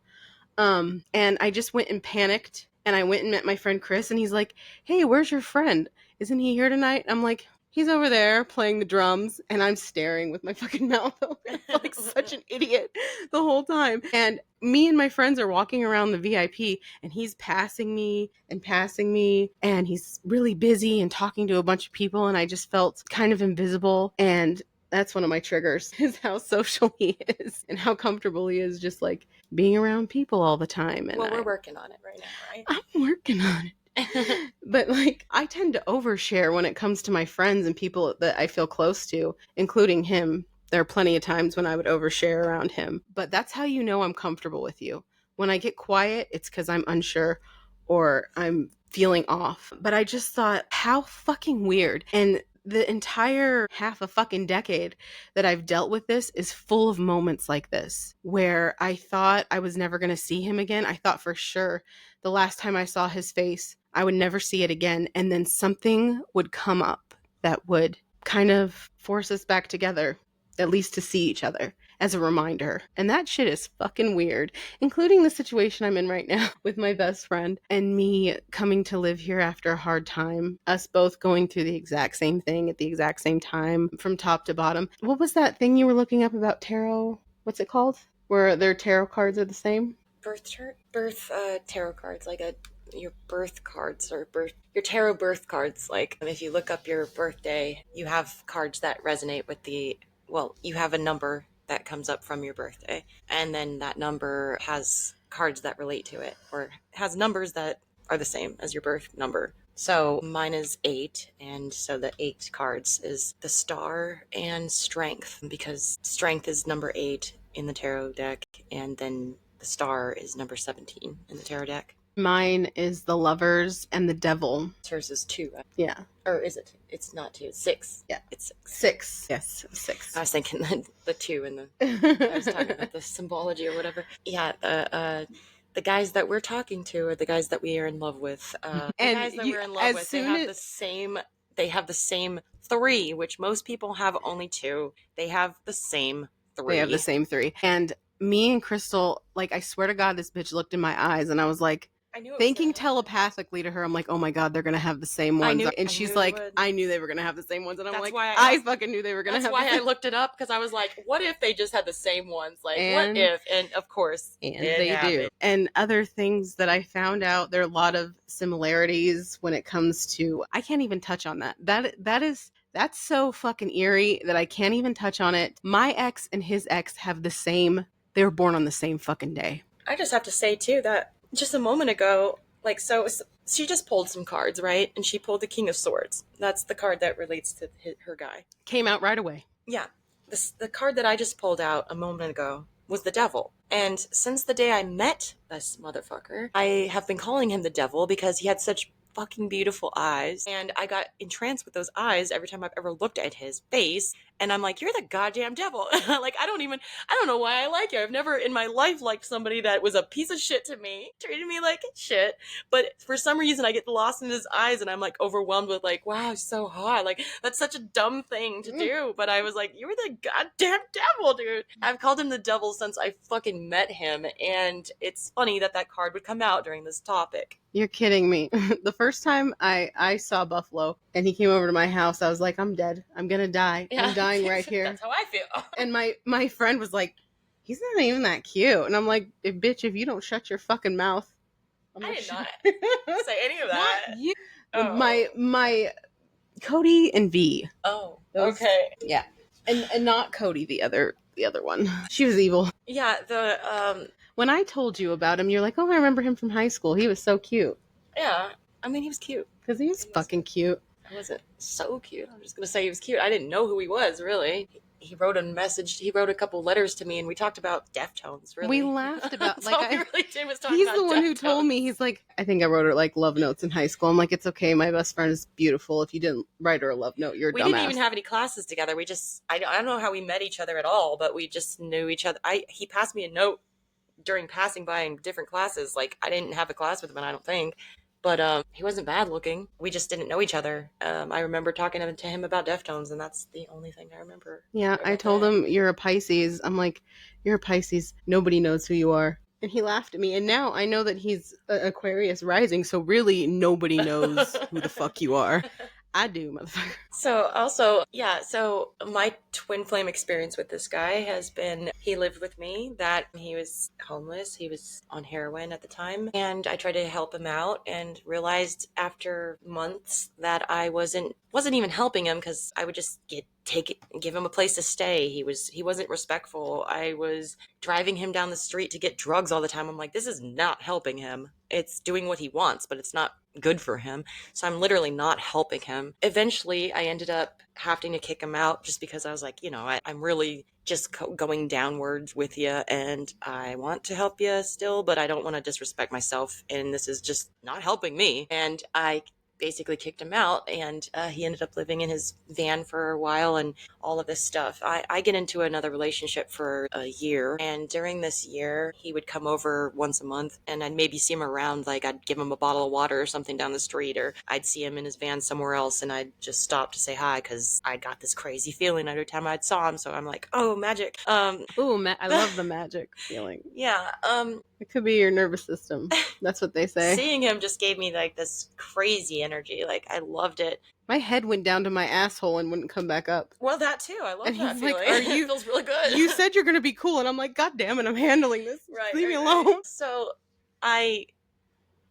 And I just went and panicked, and I went and met my friend Chris, and he's like, hey, where's your friend? Isn't he here tonight? I'm like, he's over there playing the drums, and I'm staring with my fucking mouth open like such an idiot the whole time. And me and my friends are walking around the VIP, and he's passing me, and he's really busy and talking to a bunch of people, and I just felt kind of invisible. And that's one of my triggers, is how social he is and how comfortable he is just like being around people all the time. And well, we're working on it right now, right? I'm working on it. But like, I tend to overshare when it comes to my friends and people that I feel close to, including him. There are plenty of times when I would overshare around him, but that's how you know I'm comfortable with you. When I get quiet, it's because I'm unsure or I'm feeling off. But I just thought, how fucking weird. And the entire half a fucking decade that I've dealt with this is full of moments like this, where I thought I was never going to see him again. I thought for sure the last time I saw his face, I would never see it again. And then something would come up that would kind of force us back together, at least to see each other as a reminder. And that shit is fucking weird, including the situation I'm in right now with my best friend and me coming to live here after a hard time, us both going through the exact same thing at the exact same time from top to bottom. What was that thing you were looking up about tarot? What's it called? Where their tarot cards are the same? Birth tarot cards, like your birth cards or your tarot birth cards. Like if you look up your birthday, you have cards that resonate with well, you have a number that comes up from your birthday, and then that number has cards that relate to it, or has numbers that are the same as your birth number. So mine is 8, and so the 8 cards is the star and strength, because strength is number 8 in the tarot deck, and then the star is number 17 in the tarot deck. Mine is the lovers and the devil. Hers is 2, right? Yeah. Or is it 2? It's not 2, it's 6. Yeah. It's 6. 6. Yes, 6. I was thinking the 2 and I was talking about the symbology or whatever. Yeah, the guys that we're talking to are the guys that we are in love with. The guys that we're in love with, they have the same 3, which most people have only 2. They have the same 3. They have the same 3. And me and Crystal, like, I swear to God, this bitch looked in my eyes and I was like, I knew it thinking telepathically to her, I'm like, oh my God, they're going to have the same ones. And she's like, I knew they were going to have the same ones. And I'm like, I fucking knew they were going to have the same ones. That's why I looked it up, because I was like, what if they just had the same ones? Like, what if? And of course, they do. And other things that I found out, there are a lot of similarities when it comes to, I can't even touch on that. That's so fucking eerie that I can't even touch on it. My ex and his ex have the same, they were born on the same fucking day. I just have to say, too, that just a moment ago, like, so she just pulled some cards, right? And she pulled the King of Swords. That's the card that relates to her guy. Came out right away. Yeah. The card that I just pulled out a moment ago was the Devil. And since the day I met this motherfucker, I have been calling him the Devil because he had such fucking beautiful eyes, and I got entranced with those eyes every time I've ever looked at his face, and I'm like, you're the goddamn devil. Like, I don't know why I like you. I've never in my life liked somebody that was a piece of shit to me, treated me like shit, but for some reason I get lost in his eyes and I'm like overwhelmed with like, wow, he's so hot. Like, that's such a dumb thing to do, but I was like, you're the goddamn devil, dude. I've called him the devil since I fucking met him, and it's funny that card would come out during this topic. You're kidding me. The first time I saw Buffalo and he came over to my house, I was like, I'm dead. I'm going to die. Yeah. I'm dying right here. That's how I feel. And my friend was like, he's not even that cute. And I'm like, bitch, if you don't shut your fucking mouth. I did not say any of that. Not you. Oh. My Cody and V. Oh, okay. Yeah. And not Cody, the other one. She was evil. Yeah, when I told you about him, you're like, oh, I remember him from high school. He was so cute. Yeah. I mean, he was cute. Because he was fucking cute. I wasn't so cute. I'm just going to say he was cute. I didn't know who he was, really. He wrote a message. He wrote a couple letters to me, and we talked about Deftones, really. We laughed about, like, all we really did was talk about he's the one who told me, he's like, I think I wrote her, like, love notes in high school. I'm like, it's okay. My best friend is beautiful. If you didn't write her a love note, you're a dumbass. We didn't even have any classes together. We just, I don't know how we met each other at all, but we just knew each other. He passed me a note during passing by in different classes. Like, I didn't have a class with him, I don't think, but he wasn't bad looking. We just didn't know each other. I remember talking to him about Deftones, and that's the only thing I remember. Yeah, I told him, you're a Pisces. I'm like, you're a Pisces. Nobody knows who you are. And he laughed at me, and now I know that he's Aquarius rising, so really nobody knows who the fuck you are. I do, motherfucker. So also, yeah, so my twin flame experience with this guy has been, he lived with me, that he was homeless, he was on heroin at the time, and I tried to help him out and realized after months that I wasn't even helping him, because I would just give him a place to stay. He wasn't respectful. I was driving him down the street to get drugs all the time. I'm like, this is not helping him. It's doing what he wants, but it's not good for him. So I'm literally not helping him. Eventually, I ended up having to kick him out just because I was like, I'm really just going downwards with you, and I want to help you still, but I don't want to disrespect myself, and this is just not helping me. And I basically kicked him out, and he ended up living in his van for a while and all of this stuff. I get into another relationship for a year, and during this year he would come over once a month, and I'd maybe see him around, like I'd give him a bottle of water or something down the street, or I'd see him in his van somewhere else, and I'd just stop to say hi because I got this crazy feeling every time I saw him. So I'm like, oh, magic. I love the magic feeling. Yeah. It could be your nervous system. That's what they say. Seeing him just gave me like this crazy energy. Like, I loved it. My head went down to my asshole and wouldn't come back up. Well, that too. I love that feeling. Like, it feels really good. You said you're going to be cool, and I'm like, God damn it, I'm handling this. Right, Leave me alone. So I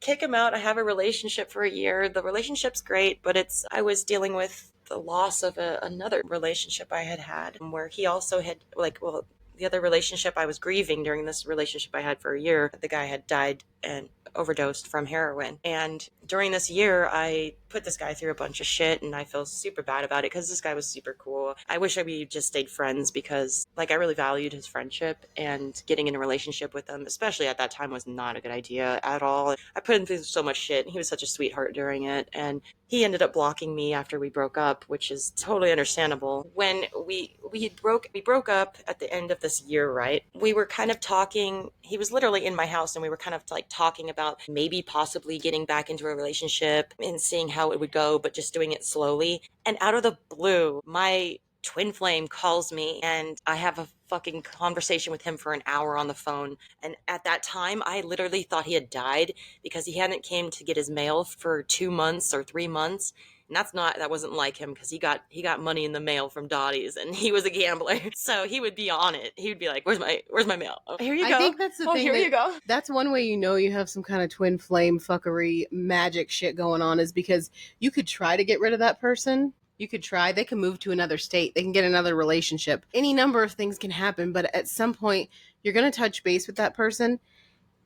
kick him out. I have a relationship for a year. The relationship's great, but I was dealing with the loss of another relationship I had where he also had, like, well, the other relationship I was grieving during this relationship I had for a year, the guy had died and overdosed from heroin. And during this year, I put this guy through a bunch of shit, and I feel super bad about it because this guy was super cool. I wish we just stayed friends because, like, I really valued his friendship, and getting in a relationship with him, especially at that time, was not a good idea at all. I put him through so much shit, and he was such a sweetheart during it. And he ended up blocking me after we broke up, which is totally understandable. When we broke up at the end of this year, right? We were kind of talking. He was literally in my house, and we were kind of like talking about maybe possibly getting back into a relationship and seeing how it would go, but just doing it slowly. And out of the blue, my twin flame calls me, and I have a fucking conversation with him for an hour on the phone. And at that time, I literally thought he had died because he hadn't came to get his mail for 2 months or 3 months. And that wasn't like him because he got money in the mail from Dottie's, and he was a gambler. So he would be on it. He would be like, where's my mail? Oh, here you go. I think that's the thing. Here you go. That's one way you know you have some kind of twin flame fuckery magic shit going on, is because you could try to get rid of that person. You could try. They can move to another state. They can get another relationship. Any number of things can happen, but at some point you're going to touch base with that person,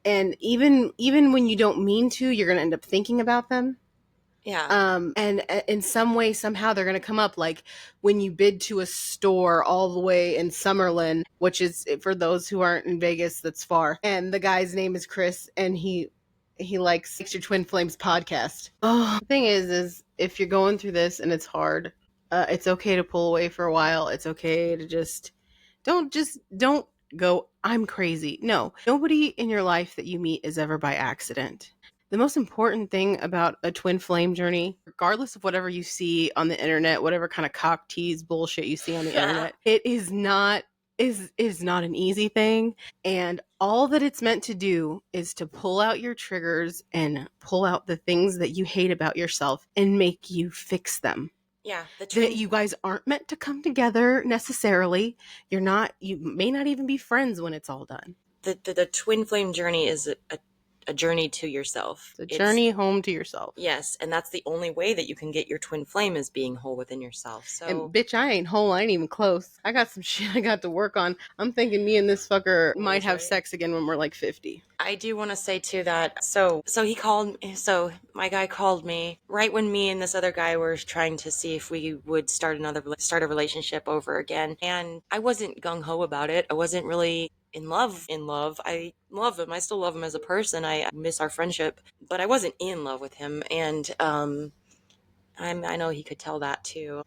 and even when you don't mean to, you're going to end up thinking about them. Yeah. And in some way, somehow they're going to come up, like when you bid to a store all the way in Summerlin, which is, for those who aren't in Vegas, that's far. And the guy's name is Chris, and he likes your Twin Flames podcast. Oh, the thing is if you're going through this and it's hard, it's okay to pull away for a while. It's okay to don't go, I'm crazy. No, nobody in your life that you meet is ever by accident. The most important thing about a twin flame journey, regardless of whatever you see on the internet, whatever kind of cock tease bullshit you see on the internet, it is not an easy thing. And all that it's meant to do is to pull out your triggers and pull out the things that you hate about yourself and make you fix them. Yeah. That you guys aren't meant to come together necessarily. You may not even be friends when it's all done. The twin flame journey is a journey to yourself. It's a journey home to yourself. Yes, and that's the only way that you can get your twin flame, is being whole within yourself. So, and bitch, I ain't whole. I ain't even close. I got some shit I got to work on. I'm thinking me and this fucker might have sex again when we're like 50. I do want to say too that so my guy called me right when me and this other guy were trying to see if we would start a relationship over again, and I wasn't gung ho about it. I wasn't really in love. I love him. I still love him as a person. I miss our friendship, but I wasn't in love with him, and I know he could tell that too.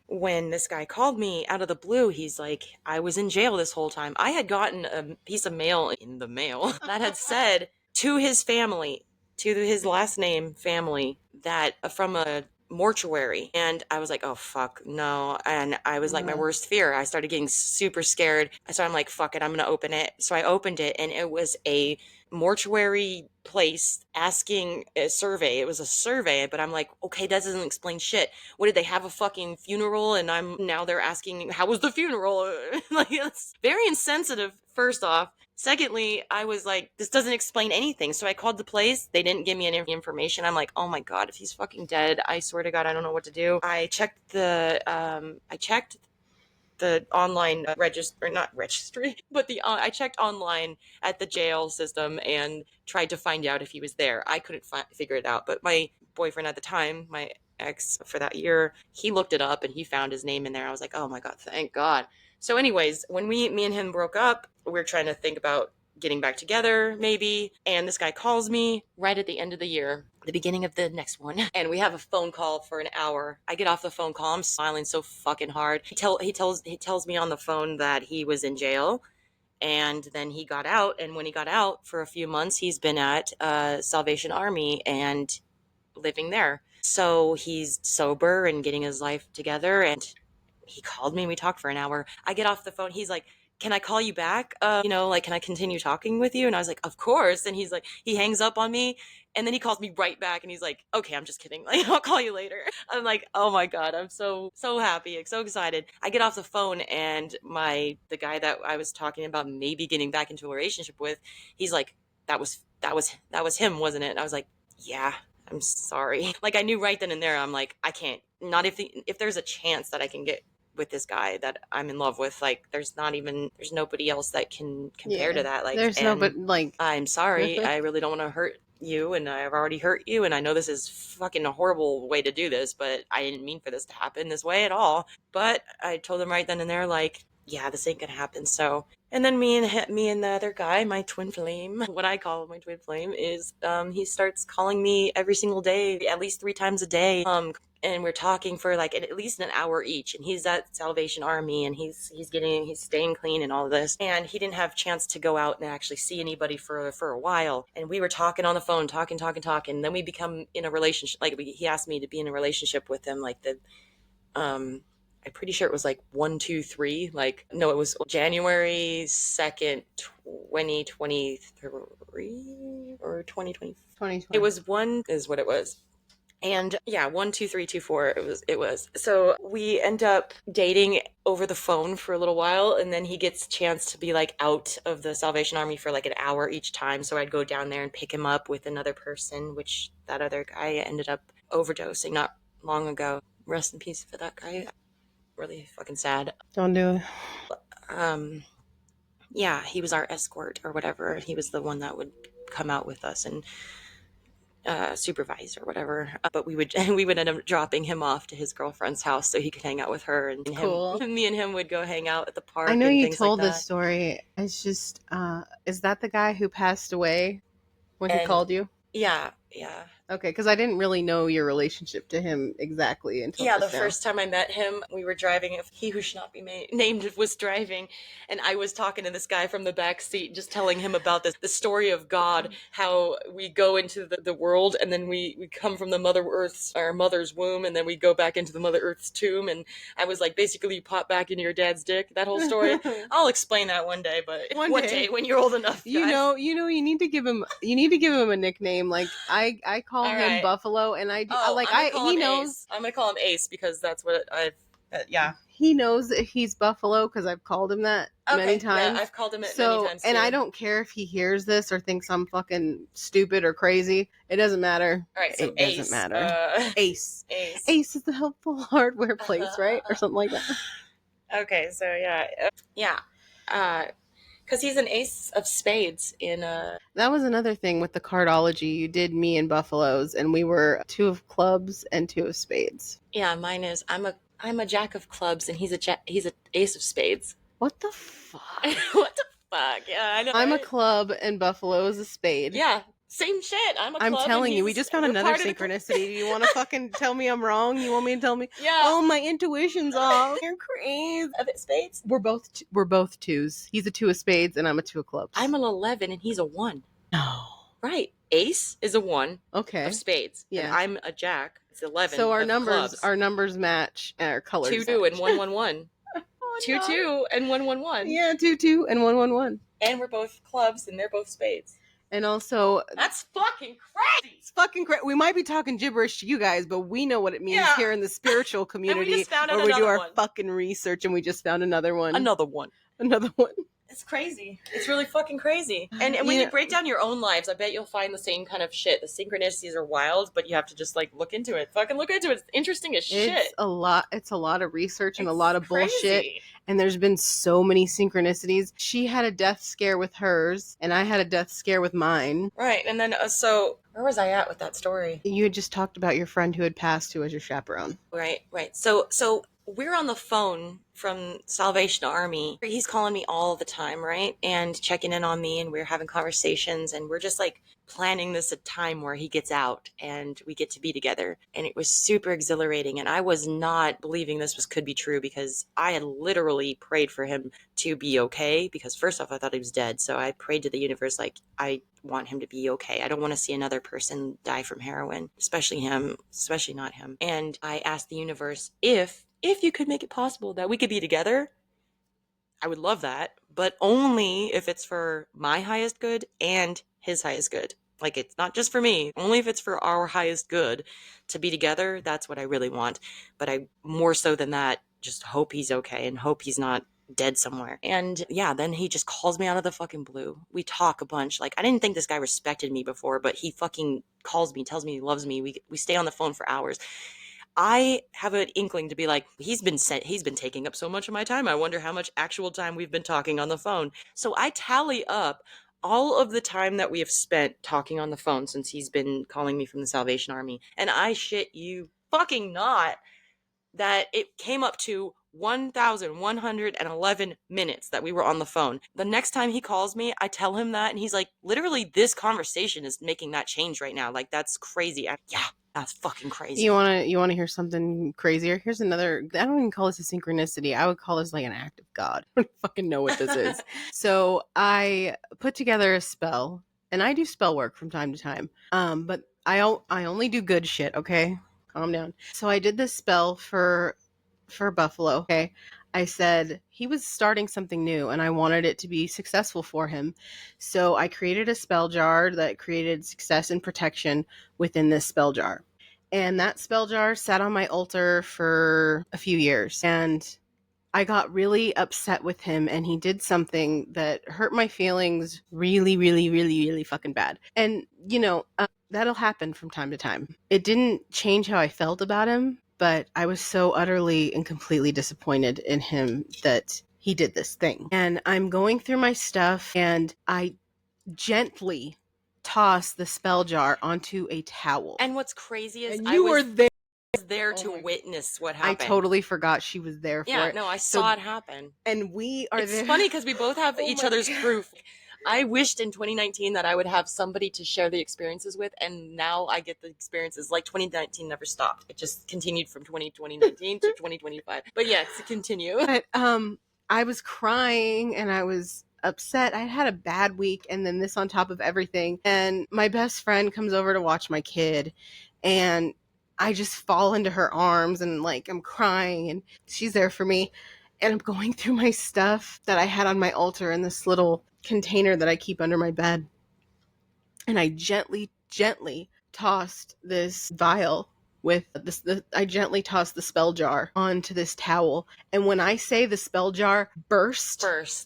When this guy called me out of the blue, he's like, I was in jail this whole time. I had gotten a piece of mail in the mail that had said to his family, to his last name family, that from a mortuary. And I was like, oh fuck no. And I was like, my worst fear. I started getting super scared. So I'm like, fuck it, I'm gonna open it. So I opened it, and it was a mortuary place asking a survey. It was a survey, but I'm like, okay, that doesn't explain shit. What, did they have a fucking funeral? And now they're asking, how was the funeral? Like, that's very insensitive, first off. Secondly, I was like, this doesn't explain anything. So I called the place. They didn't give me any information. I'm like, oh my God, if he's fucking dead, I swear to God, I don't know what to do. I checked the online not registry, but I checked online at the jail system and tried to find out if he was there. I couldn't figure it out, but my boyfriend at the time, my ex for that year, he looked it up and he found his name in there. I was like, oh my God, thank God. So anyways, when me and him broke up, we were trying to think about getting back together, maybe. And this guy calls me right at the end of the year, the beginning of the next one. And we have a phone call for an hour. I get off the phone call. I'm smiling so fucking hard. He tells me on the phone that he was in jail. And then he got out. And when he got out for a few months, he's been at Salvation Army and living there. So he's sober and getting his life together. And he called me and we talked for an hour. I get off the phone. He's like, can I call you back? Like, can I continue talking with you? And I was like, of course. And he's like, he hangs up on me. And then he calls me right back and he's like, okay, I'm just kidding. Like, I'll call you later. I'm like, oh my God, I'm so happy, so excited. I get off the phone and the guy that I was talking about maybe getting back into a relationship with, he's like, that was him, wasn't it? And I was like, yeah, I'm sorry. Like, I knew right then and there, I'm like, I can't, not if there's a chance that I can get with this guy that I'm in love with, like, there's nobody else that can compare to Yeah. that. Like, There's no, and but like, I'm sorry, I really don't want to hurt you, and I've already hurt you, and I know this is fucking a horrible way to do this, but I didn't mean for this to happen this way at all. But I told him right then and there, like, yeah, this ain't gonna happen. So, and then me and the other guy, my twin flame, what I call my twin flame, is he starts calling me every single day, at least 3 times a day. And we're talking for like at least an hour each. And he's at Salvation Army, and he's staying clean and all of this. And he didn't have a chance to go out and actually see anybody for a while. And we were talking on the phone, talking. And then we become in a relationship. Like, he asked me to be in a relationship with him, like I'm pretty sure it was like 1, 2, 3. Like, no, it was January 2nd, 2023 or 2020. 2020. It was one is what it was. And yeah, 1, 2, 3, 2, 4. It was. So we end up dating over the phone for a little while, and then he gets a chance to be like out of the Salvation Army for like an hour each time. So I'd go down there and pick him up with another person, which that other guy ended up overdosing not long ago. Rest in peace for that guy. Really fucking sad. Don't do it. Yeah, he was our escort or whatever. He was the one that would come out with us and supervise or whatever. But we would end up dropping him off to his girlfriend's house so he could hang out with her, and Cool. me and him would go hang out at the park. I know and you things told like this that. story. It's just, is that the guy who passed away when he And called you? yeah. Okay, because I didn't really know your relationship to him exactly until Yeah, the just now. first time I met him, we were driving. He who should not be named was driving, and I was talking to this guy from the back seat, just telling him about the story of God, how we go into the world, and then we come from the our mother's womb, and then we go back into the Mother Earth's tomb. And I was like, basically, you pop back into your dad's dick. That whole story. I'll explain that one day, but One one day. day when you're old enough, guys. You need to give him a nickname. Like I call All him right. Buffalo, and I'm gonna call he him knows. Ace. I'm gonna call him Ace because that's what I've. Yeah. He knows that he's Buffalo because I've called him that many times. Yeah, I've called him it so, many times. And too. I don't care if he hears this or thinks I'm fucking stupid or crazy. It doesn't matter. All right, so it Ace, doesn't matter. Ace. Ace. Ace is the helpful hardware place, right? Or something like that. Okay, so yeah. Because he's an ace of spades in That was another thing with the cardology. You did me and Buffaloes, and we were 2 of clubs and 2 of spades. Yeah, mine is I'm a jack of clubs, and he's a ace of spades. What the fuck? What the fuck? Yeah, I know. I'm right? a club, and Buffalo is a spade. Yeah, same shit. I'm telling you, we just found another synchronicity. Do you want to fucking tell me I'm wrong? You want me to tell me? Yeah. Oh, my intuition's off. You're crazy. Of spades. We're both 2s. He's a 2 of spades, and I'm a 2 of clubs. I'm an 11, and he's a 1. No. Right. Ace is a 1. Okay. Of spades. Yeah. And I'm a jack. It's 11. So our of clubs. numbers match. Our colors. 2, 2, and 1, 1, 1. 2, 2, and 1, 1, 1. Yeah, 2, 2, and 1, 1, 1. And we're both clubs, and they're both spades. And also, that's fucking crazy. It's fucking crazy. We might be talking gibberish to you guys, but we know what it means here in the spiritual community. And we just found out where we do our one. fucking research, and we just found another one. Another one. It's crazy. It's really fucking crazy. And when you break down your own lives, I bet you'll find the same kind of shit. The synchronicities are wild, but you have to just like look into it. Fucking look into it. It's interesting as shit. It's a lot of research and a lot of crazy. Bullshit. And there's been so many synchronicities. She had a death scare with hers, and I had a death scare with mine. Right. And then, so where was I at with that story? You had just talked about your friend who had passed, who was your chaperone. Right. So we're on the phone from Salvation Army. He's calling me all the time, right? And checking in on me, and we're having conversations, and we're just like planning this a time where he gets out and we get to be together. And it was super exhilarating. And I was not believing this could be true, because I had literally prayed for him to be okay. Because first off, I thought he was dead. So I prayed to the universe, like, I want him to be okay. I don't want to see another person die from heroin, especially not him. And I asked the universe, if you could make it possible that we could be together, I would love that, but only if it's for my highest good and his highest good. Like, it's not just for me, only if it's for our highest good to be together. That's what I really want. But I, more so than that, just hope he's okay and hope he's not dead somewhere. And yeah, then he just calls me out of the fucking blue. We talk a bunch. Like, I didn't think this guy respected me before, but he fucking calls me, tells me he loves me. We stay on the phone for hours. I have an inkling to be like, he's been taking up so much of my time. I wonder how much actual time we've been talking on the phone. So I tally up all of the time that we have spent talking on the phone since he's been calling me from the Salvation Army. And I shit you fucking not that it came up to 1,111 minutes that we were on the phone. The next time he calls me, I tell him that, and he's like, literally, this conversation is making that change right now. Like, that's crazy. Yeah, that's fucking crazy. You wanna hear something crazier? Here's another. I don't even call this a synchronicity. I would call this like an act of God. I don't fucking know what this is. So I put together a spell, and I do spell work from time to time. But I only do good shit. Okay, calm down. So I did this spell for Buffalo. Okay, I said he was starting something new, and I wanted it to be successful for him. So I created a spell jar that created success and protection within this spell jar. And that spell jar sat on my altar for a few years. And I got really upset with him, and he did something that hurt my feelings really, really, really, really fucking bad. And, that'll happen from time to time. It didn't change how I felt about him, but I was so utterly and completely disappointed in him that he did this thing. And I'm going through my stuff, and I gently toss the spell jar onto a towel. And what's crazy is And you were there. there to witness what I happened. totally forgot she was there for it. Yeah, no, I saw it happen. And we are It's there. funny because we both have Oh each my other's God. proof. I wished in 2019 that I would have somebody to share the experiences with, and now I get the experiences. Like, 2019 never stopped. It just continued from 2019 to 2025. But yes, continue. But I was crying and I was upset. I had a bad week, and then this on top of everything. And my best friend comes over to watch my kid, and I just fall into her arms, and like I'm crying, and she's there for me. And I'm going through my stuff that I had on my altar in this little container that I keep under my bed. And I gently tossed this vial with I gently tossed the spell jar onto this towel. And when I say the spell jar burst,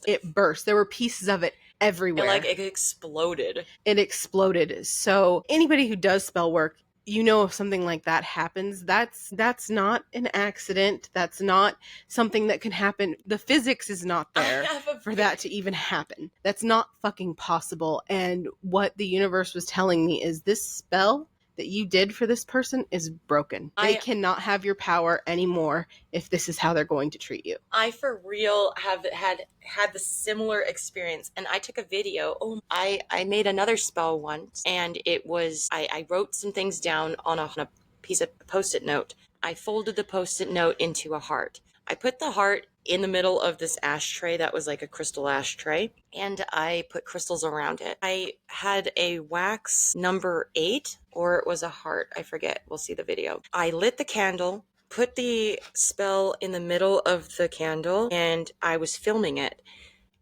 it burst. There were pieces of it everywhere. It exploded. It exploded. So anybody who does spell work, if something like that happens, that's not an accident. That's not something that can happen. The physics is not there for that to even happen. That's not fucking possible. And what the universe was telling me is this spell that you did for this person is broken. They cannot have your power anymore if this is how they're going to treat you. I for real have had the similar experience, and I took a video. I made another spell once, and it was I wrote some things down on a piece of Post-it note. I folded the Post-it note into a heart. I put the heart in the middle of this ashtray that was like a crystal ashtray, and I put crystals around it. I had a wax number 8, or it was a heart. I forget. We'll see the video. I lit the candle, put the spell in the middle of the candle, and I was filming it.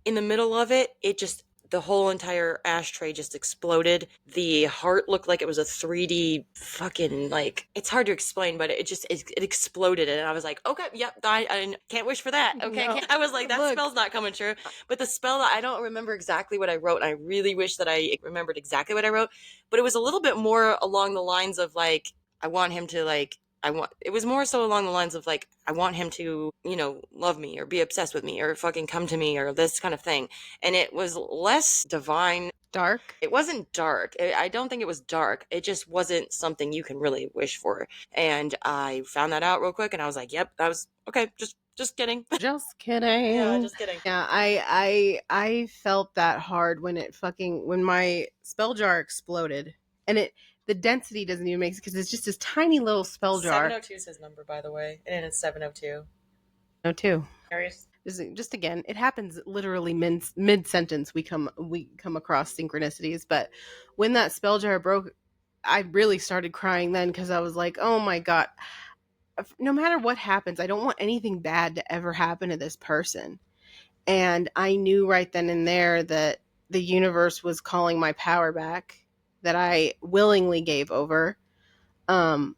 In the middle of it, the whole entire ashtray just exploded. The heart looked like it was a 3D fucking, like, it's hard to explain, but it exploded. And I was like, okay, yep, I can't wish for that. Okay. No. I was like, that spell's not coming true. But the spell, I don't remember exactly what I wrote. And I really wish that I remembered exactly what I wrote. But it was a little bit more along the lines of like, I want him to like, it was more so along the lines of like, I want him to, love me or be obsessed with me or fucking come to me or this kind of thing. And it was less divine. Dark? It wasn't dark. I don't think it was dark. It just wasn't something you can really wish for. And I found that out real quick, and I was like, yep, that was okay. Just kidding. Just kidding. Yeah, just kidding. Yeah, I felt that hard when when my spell jar exploded. And the density doesn't even make sense because it's just this tiny little spell jar. 702 is his number, by the way, and it's 702. 702. Curious? Just again, it happens literally mid sentence. We come across synchronicities, but when that spell jar broke, I really started crying then because I was like, oh my God, no matter what happens, I don't want anything bad to ever happen to this person. And I knew right then and there that the universe was calling my power back that I willingly gave over. And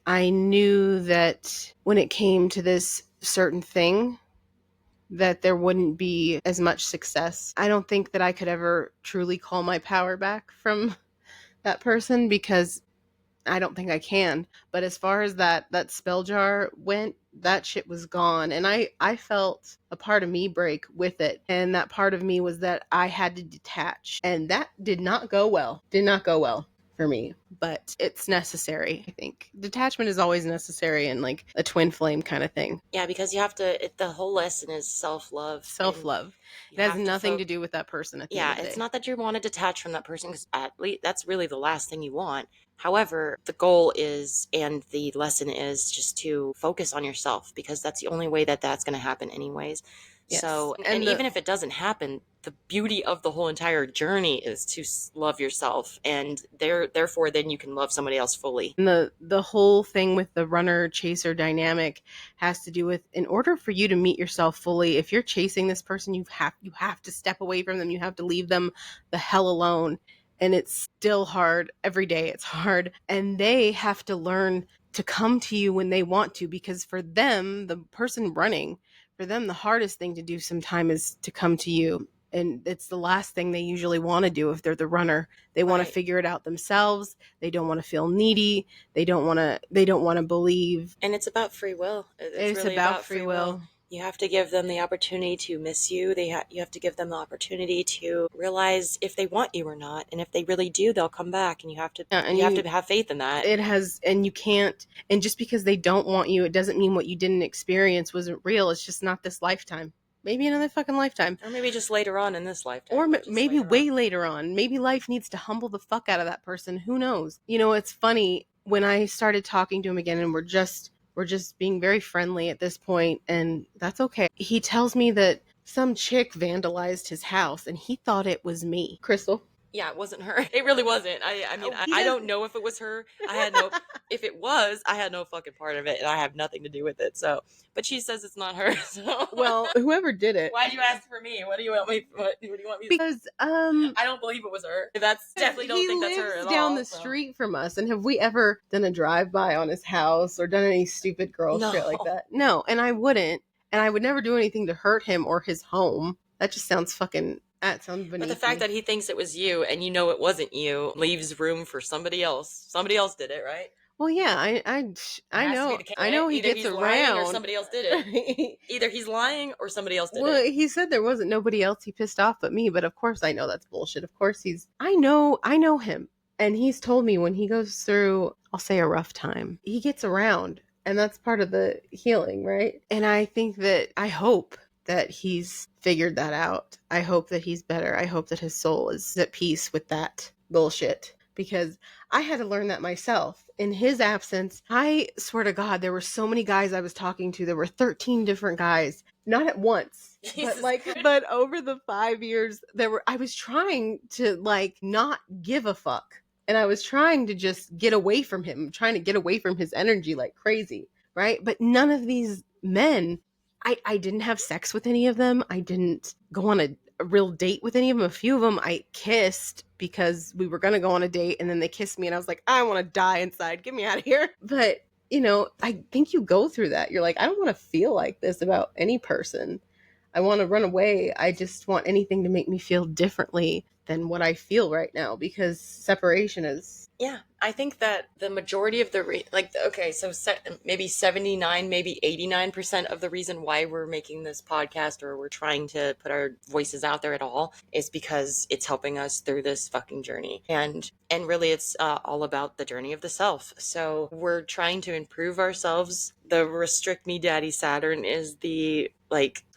I knew that when it came to this certain thing, that there wouldn't be as much success. I don't think that I could ever truly call my power back from that person because I don't think I can. But as far as that spell jar went, that shit was gone. And I felt a part of me break with it. And that part of me was that I had to detach. And that did not go well. Did not go well for me. But it's necessary, I think. Detachment is always necessary in like a twin flame kind of thing. Yeah, because you have to, the whole lesson is self-love. Self love. You It has have to nothing to do with that person at the end yeah, of the it's day. not that you want to detach from that person because at least that's really the last thing you want. However, the goal is and the lesson is just to focus on yourself because that's the only way that that's going to happen anyways. Yes. So, and And even if it doesn't happen, the beauty of the whole entire journey is to love yourself and therefore then you can love somebody else fully. the whole thing with the runner chaser dynamic has to do with, in order for you to meet yourself fully, if you're chasing this person, you have to step away from them, you have to leave them the hell alone. And it's still hard every day. It's hard, and they have to learn to come to you when they want to, because for them, the person running, for them the hardest thing to do sometimes is to come to you, and it's the last thing they usually want to do if they're the runner. They want to Right. figure it out themselves. They don't want to feel needy. They don't want to believe. And it's about free will. It's It's really about about free free will. will. You have to give them the opportunity to miss you. You have to give them the opportunity to realize if they want you or not, and if they really do, they'll come back. And Yeah, and you have to have faith in that. it has, and you can't, and just because they don't want you, it doesn't mean what you didn't experience wasn't real. It's just not this lifetime. Maybe another fucking lifetime. Or maybe just later on in this lifetime. Or But just maybe later on. way later on. Maybe life needs to humble the fuck out of that person. Who knows? You know, it's funny when I started talking to him again, and we're just being very friendly at this point, and that's okay. He tells me that some chick vandalized his house, and he thought it was me, Crystal. Yeah, it wasn't her. It really wasn't. I mean, Oh, I don't know if it was her. I had no. If it was, I had no fucking part of it, and I have nothing to do with it. So, but she says it's not her. So, Well, whoever did it. why do you ask for me? What do you want me? What do you want me? Because I don't believe it was her. That's definitely don't he think that's her lives at down all. the So. street from us, and have we ever done a drive by on his house or done any stupid girl shit like No. that? No, and I wouldn't, and I would never do anything to hurt him or his home. That just sounds fucking. That sounds But the beneath fact me. that he thinks it was you and you know it wasn't you leaves room for somebody else. Somebody else did it, right? Well, yeah, I Has to be know, the case, I right? know he Either gets he's lying or around. somebody else did it. Either he's lying or somebody else did Well, it. he said there wasn't nobody else he pissed off but me, but of course I know that's bullshit. Of course I know him. And he's told me when he goes through, I'll say, a rough time, he gets around, and that's part of the healing, right? And I think that, I hope that he's figured that out. I hope that he's better. I hope that his soul is at peace with that bullshit, because I had to learn that myself. In his absence, I swear to God, there were so many guys I was talking to. There were 13 different guys, not at once, Jesus but over the 5 years, I was trying to like not give a fuck. And I was trying to just get away from him, trying to get away from his energy like crazy, right? But none of these men, I didn't have sex with any of them. I didn't go on a real date with any of them. A few of them I kissed because we were going to go on a date, and then they kissed me and I was like, I want to die inside. Get me out of here. But, I think you go through that. You're like, I don't want to feel like this about any person. I want to run away. I just want anything to make me feel differently than what I feel right now, because separation is. Yeah, I think that the majority of the okay, so maybe 79, maybe 89% of the reason why we're making this podcast or we're trying to put our voices out there at all is because it's helping us through this fucking journey. And really it's all about the journey of the self. So we're trying to improve ourselves. The Restrict Me Daddy Saturn is the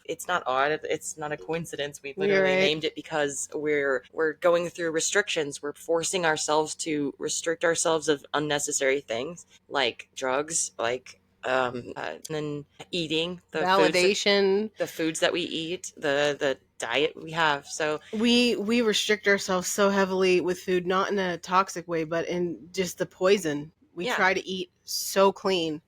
it's not odd, it's not a coincidence. We literally Right. named it because we're going through restrictions. We're forcing ourselves to restrict ourselves of unnecessary things like drugs, like and then eating Validation. the foods that we eat, the diet we have. So We restrict ourselves so heavily with food, not in a toxic way, but in just the poison. We yeah, try to eat so clean.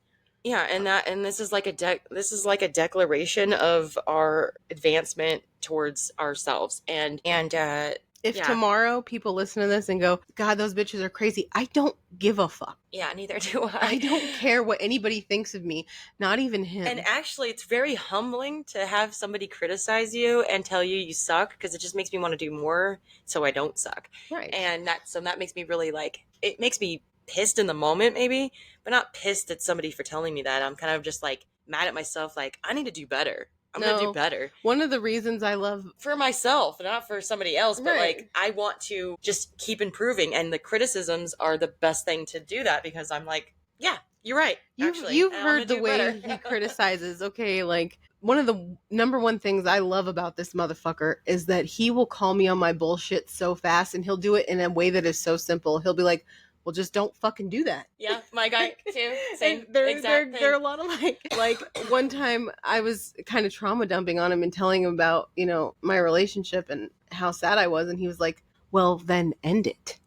yeah, and this is like a declaration of our advancement towards ourselves, and If Yeah. tomorrow people listen to this and go, God, those bitches are crazy, I don't give a fuck. Yeah, neither do I. I don't care what anybody thinks of me, not even him. And actually, it's very humbling to have somebody criticize you and tell you you suck, because it just makes me want to do more so I don't suck. Right. And that makes me really like, it makes me pissed in the moment maybe, but not pissed at somebody for telling me that. I'm kind of just like mad at myself, like I need to do better. I'm going to do better. One of the reasons I love For myself, not for somebody else, but Right. like I want to just keep improving, and the criticisms are the best thing to do that, because I'm like, yeah, you're right. You've heard the way he criticizes. Okay, like one of the number one things I love about this motherfucker is that he will call me on my bullshit so fast, and he'll do it in a way that is so simple. He'll be like, well, just don't fucking do that. Yeah, my guy too. Same They're exact thing. a lot alike. Like one time I was kind of trauma dumping on him and telling him about, you know, my relationship and how sad I was, and he was like, well, then end it.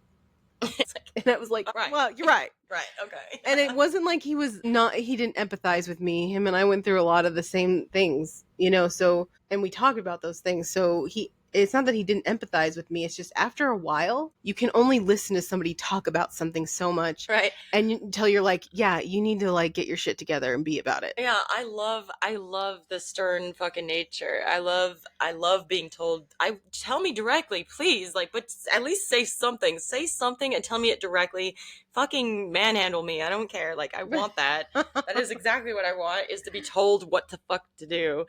And I was like, Right. well, you're right. Right, okay. And it wasn't like he didn't empathize with me. Him and I went through a lot of the same things, you know, so, and we talked about those things. So it's not that he didn't empathize with me. It's just after a while, you can only listen to somebody talk about something so much. Right. And until you're like, yeah, you need to like get your shit together and be about it. Yeah, I love the stern fucking nature. I love being told, tell me directly, please. Like, but at least say something. Say something and tell me it directly. Fucking manhandle me. I don't care. Like, I want that. That is exactly what I want, is to be told what the fuck to do.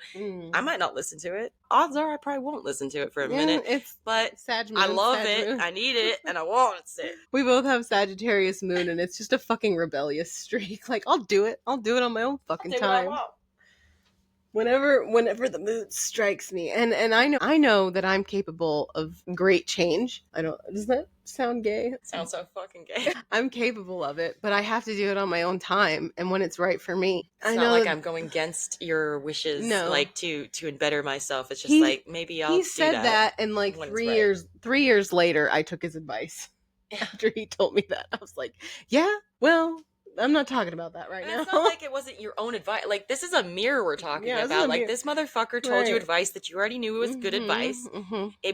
I might not listen to it. Odds are I probably won't listen to it for a minute. But I love it. I need it, and I want it. We both have Sagittarius moon, and it's just a fucking rebellious streak. Like, I'll do it on my own fucking time. Whenever the mood strikes me. And I know that I'm capable of great change. Does that sound gay? It sounds so fucking gay. I'm capable of it, but I have to do it on my own time and when it's right for me. It's not like I'm going against your wishes, like to better myself. It's just like, maybe I'll do that. He said that, and like 3 years later, I took his advice. After he told me that, I was like, yeah, well, I'm not talking about that right now. It's not like it wasn't your own advice. Like, this is a mirror we're talking about. Like, this motherfucker told you advice that you already knew was good advice.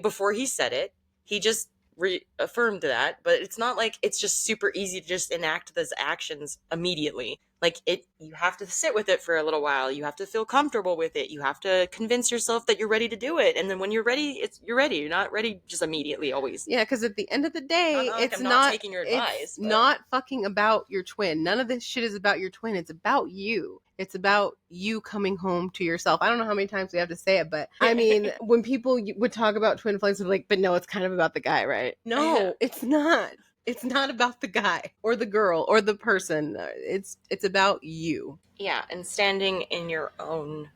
Before he said it, he just reaffirmed that. But it's not like it's just super easy to just enact those actions immediately. Like, you have to sit with it for a little while. You have to feel comfortable with it. You have to convince yourself that you're ready to do it. And then when you're ready, you're ready. You're not ready just immediately always. Yeah, because at the end of the day, it's not taking your advice. It's not fucking about your twin. None of this shit is about your twin. It's about you. It's about you coming home to yourself. I don't know how many times we have to say it, but I mean, when people would talk about twin flames, they're like, but no, it's kind of about the guy, right? No, it's not. It's not about the guy or the girl or the person. It's about you. Yeah, and standing in your own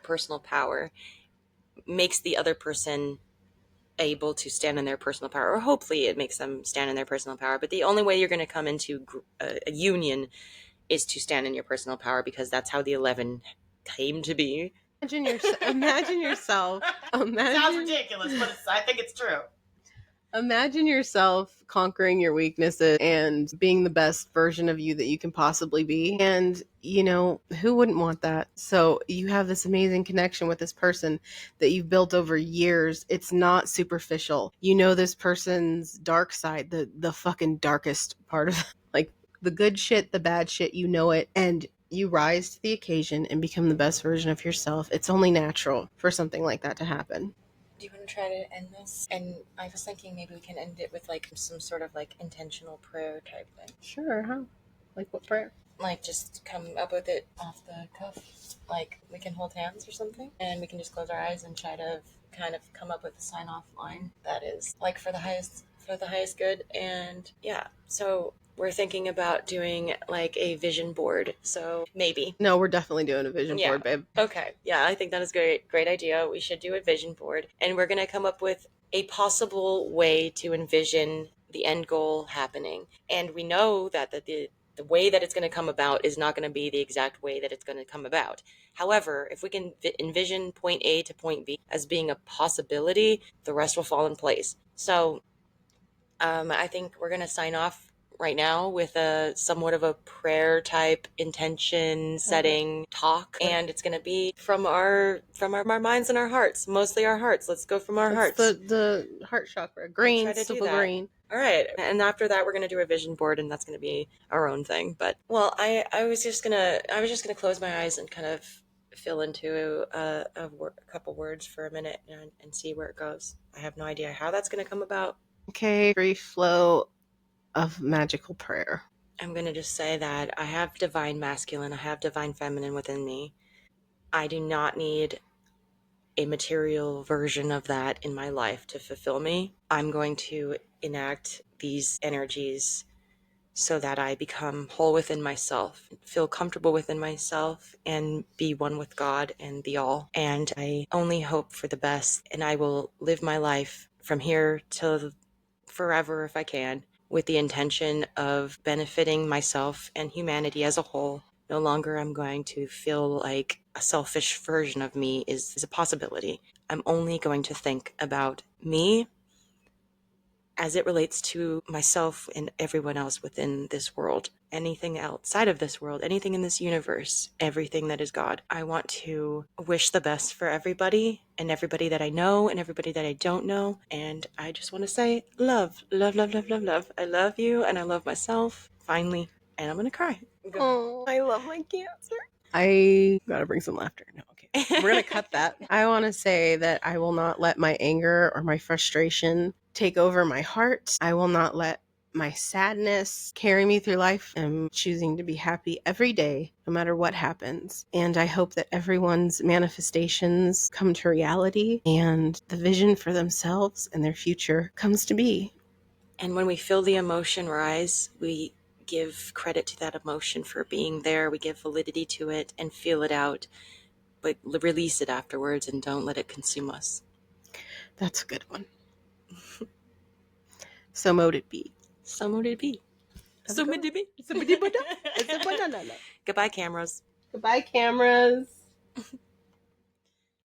personal power makes the other person able to stand in their personal power, or hopefully it makes them stand in their personal power. But the only way you're going to come into a union is to stand in your personal power, because that's how the 11 came to be. Imagine yourself. Sounds ridiculous, but I think it's true. Imagine yourself conquering your weaknesses and being the best version of you that you can possibly be. And, you know, who wouldn't want that? So you have this amazing connection with this person that you've built over years. It's not superficial. You know this person's dark side, the fucking darkest part of like the good shit, the bad shit, you know it. And you rise to the occasion and become the best version of yourself. It's only natural for something like that to happen. Do you want to try to end this? And I was thinking maybe we can end it with like some sort of like intentional prayer type thing. Sure, huh? Like what prayer? Like just come up with it off the cuff. Like we can hold hands or something, and we can just close our eyes and try to kind of come up with a sign off line that is like for the highest good. And yeah, so we're thinking about doing like a vision board. So maybe. No, we're definitely doing a vision board, babe. Okay. Yeah, I think that is great idea. We should do a vision board. And we're going to come up with a possible way to envision the end goal happening. And we know that the way that it's going to come about is not going to be the exact way that it's going to come about. However, if we can envision point A to point B as being a possibility, the rest will fall in place. So I think we're going to sign off right now with a somewhat of a prayer type intention setting talk, and it's going to be from our minds and our hearts, mostly our hearts. Let's go from our hearts. The heart chakra, green, Try to do simple that. green. All right, and after that, we're gonna do a vision board, and that's gonna be our own thing. But well, I was just gonna close my eyes and kind of fill into a couple words for a minute and see where it goes. I have no idea how that's gonna come about. Okay, free flow of magical prayer. I'm gonna just say that I have divine masculine, I have divine feminine within me. I do not need a material version of that in my life to fulfill me. I'm going to enact these energies so that I become whole within myself, feel comfortable within myself, and be one with God and the all. And I only hope for the best, and I will live my life from here till forever if I can, with the intention of benefiting myself and humanity as a whole. No longer I'm going to feel like a selfish version of me is a possibility. I'm only going to think about me as it relates to myself and everyone else within this world. Anything outside of this world, anything in this universe, everything that is God. I want to wish the best for everybody and everybody that I know and everybody that I don't know. And I just want to say love, love, love, love, love, love. I love you and I love myself, finally. And I'm going to cry. Oh, I love my cancer. I gotta bring some laughter. No, okay. We're gonna cut that. I want to say that I will not let my anger or my frustration take over my heart. I will not let my sadness carry me through life. I'm choosing to be happy every day, no matter what happens. And I hope that everyone's manifestations come to reality and the vision for themselves and their future comes to be. And when we feel the emotion rise, we give credit to that emotion for being there. We give validity to it and feel it out, but release it afterwards and don't let it consume us. That's a good one. So mote it be. So mote it be. So mote it be. It's a banana. Goodbye, cameras. Goodbye, cameras.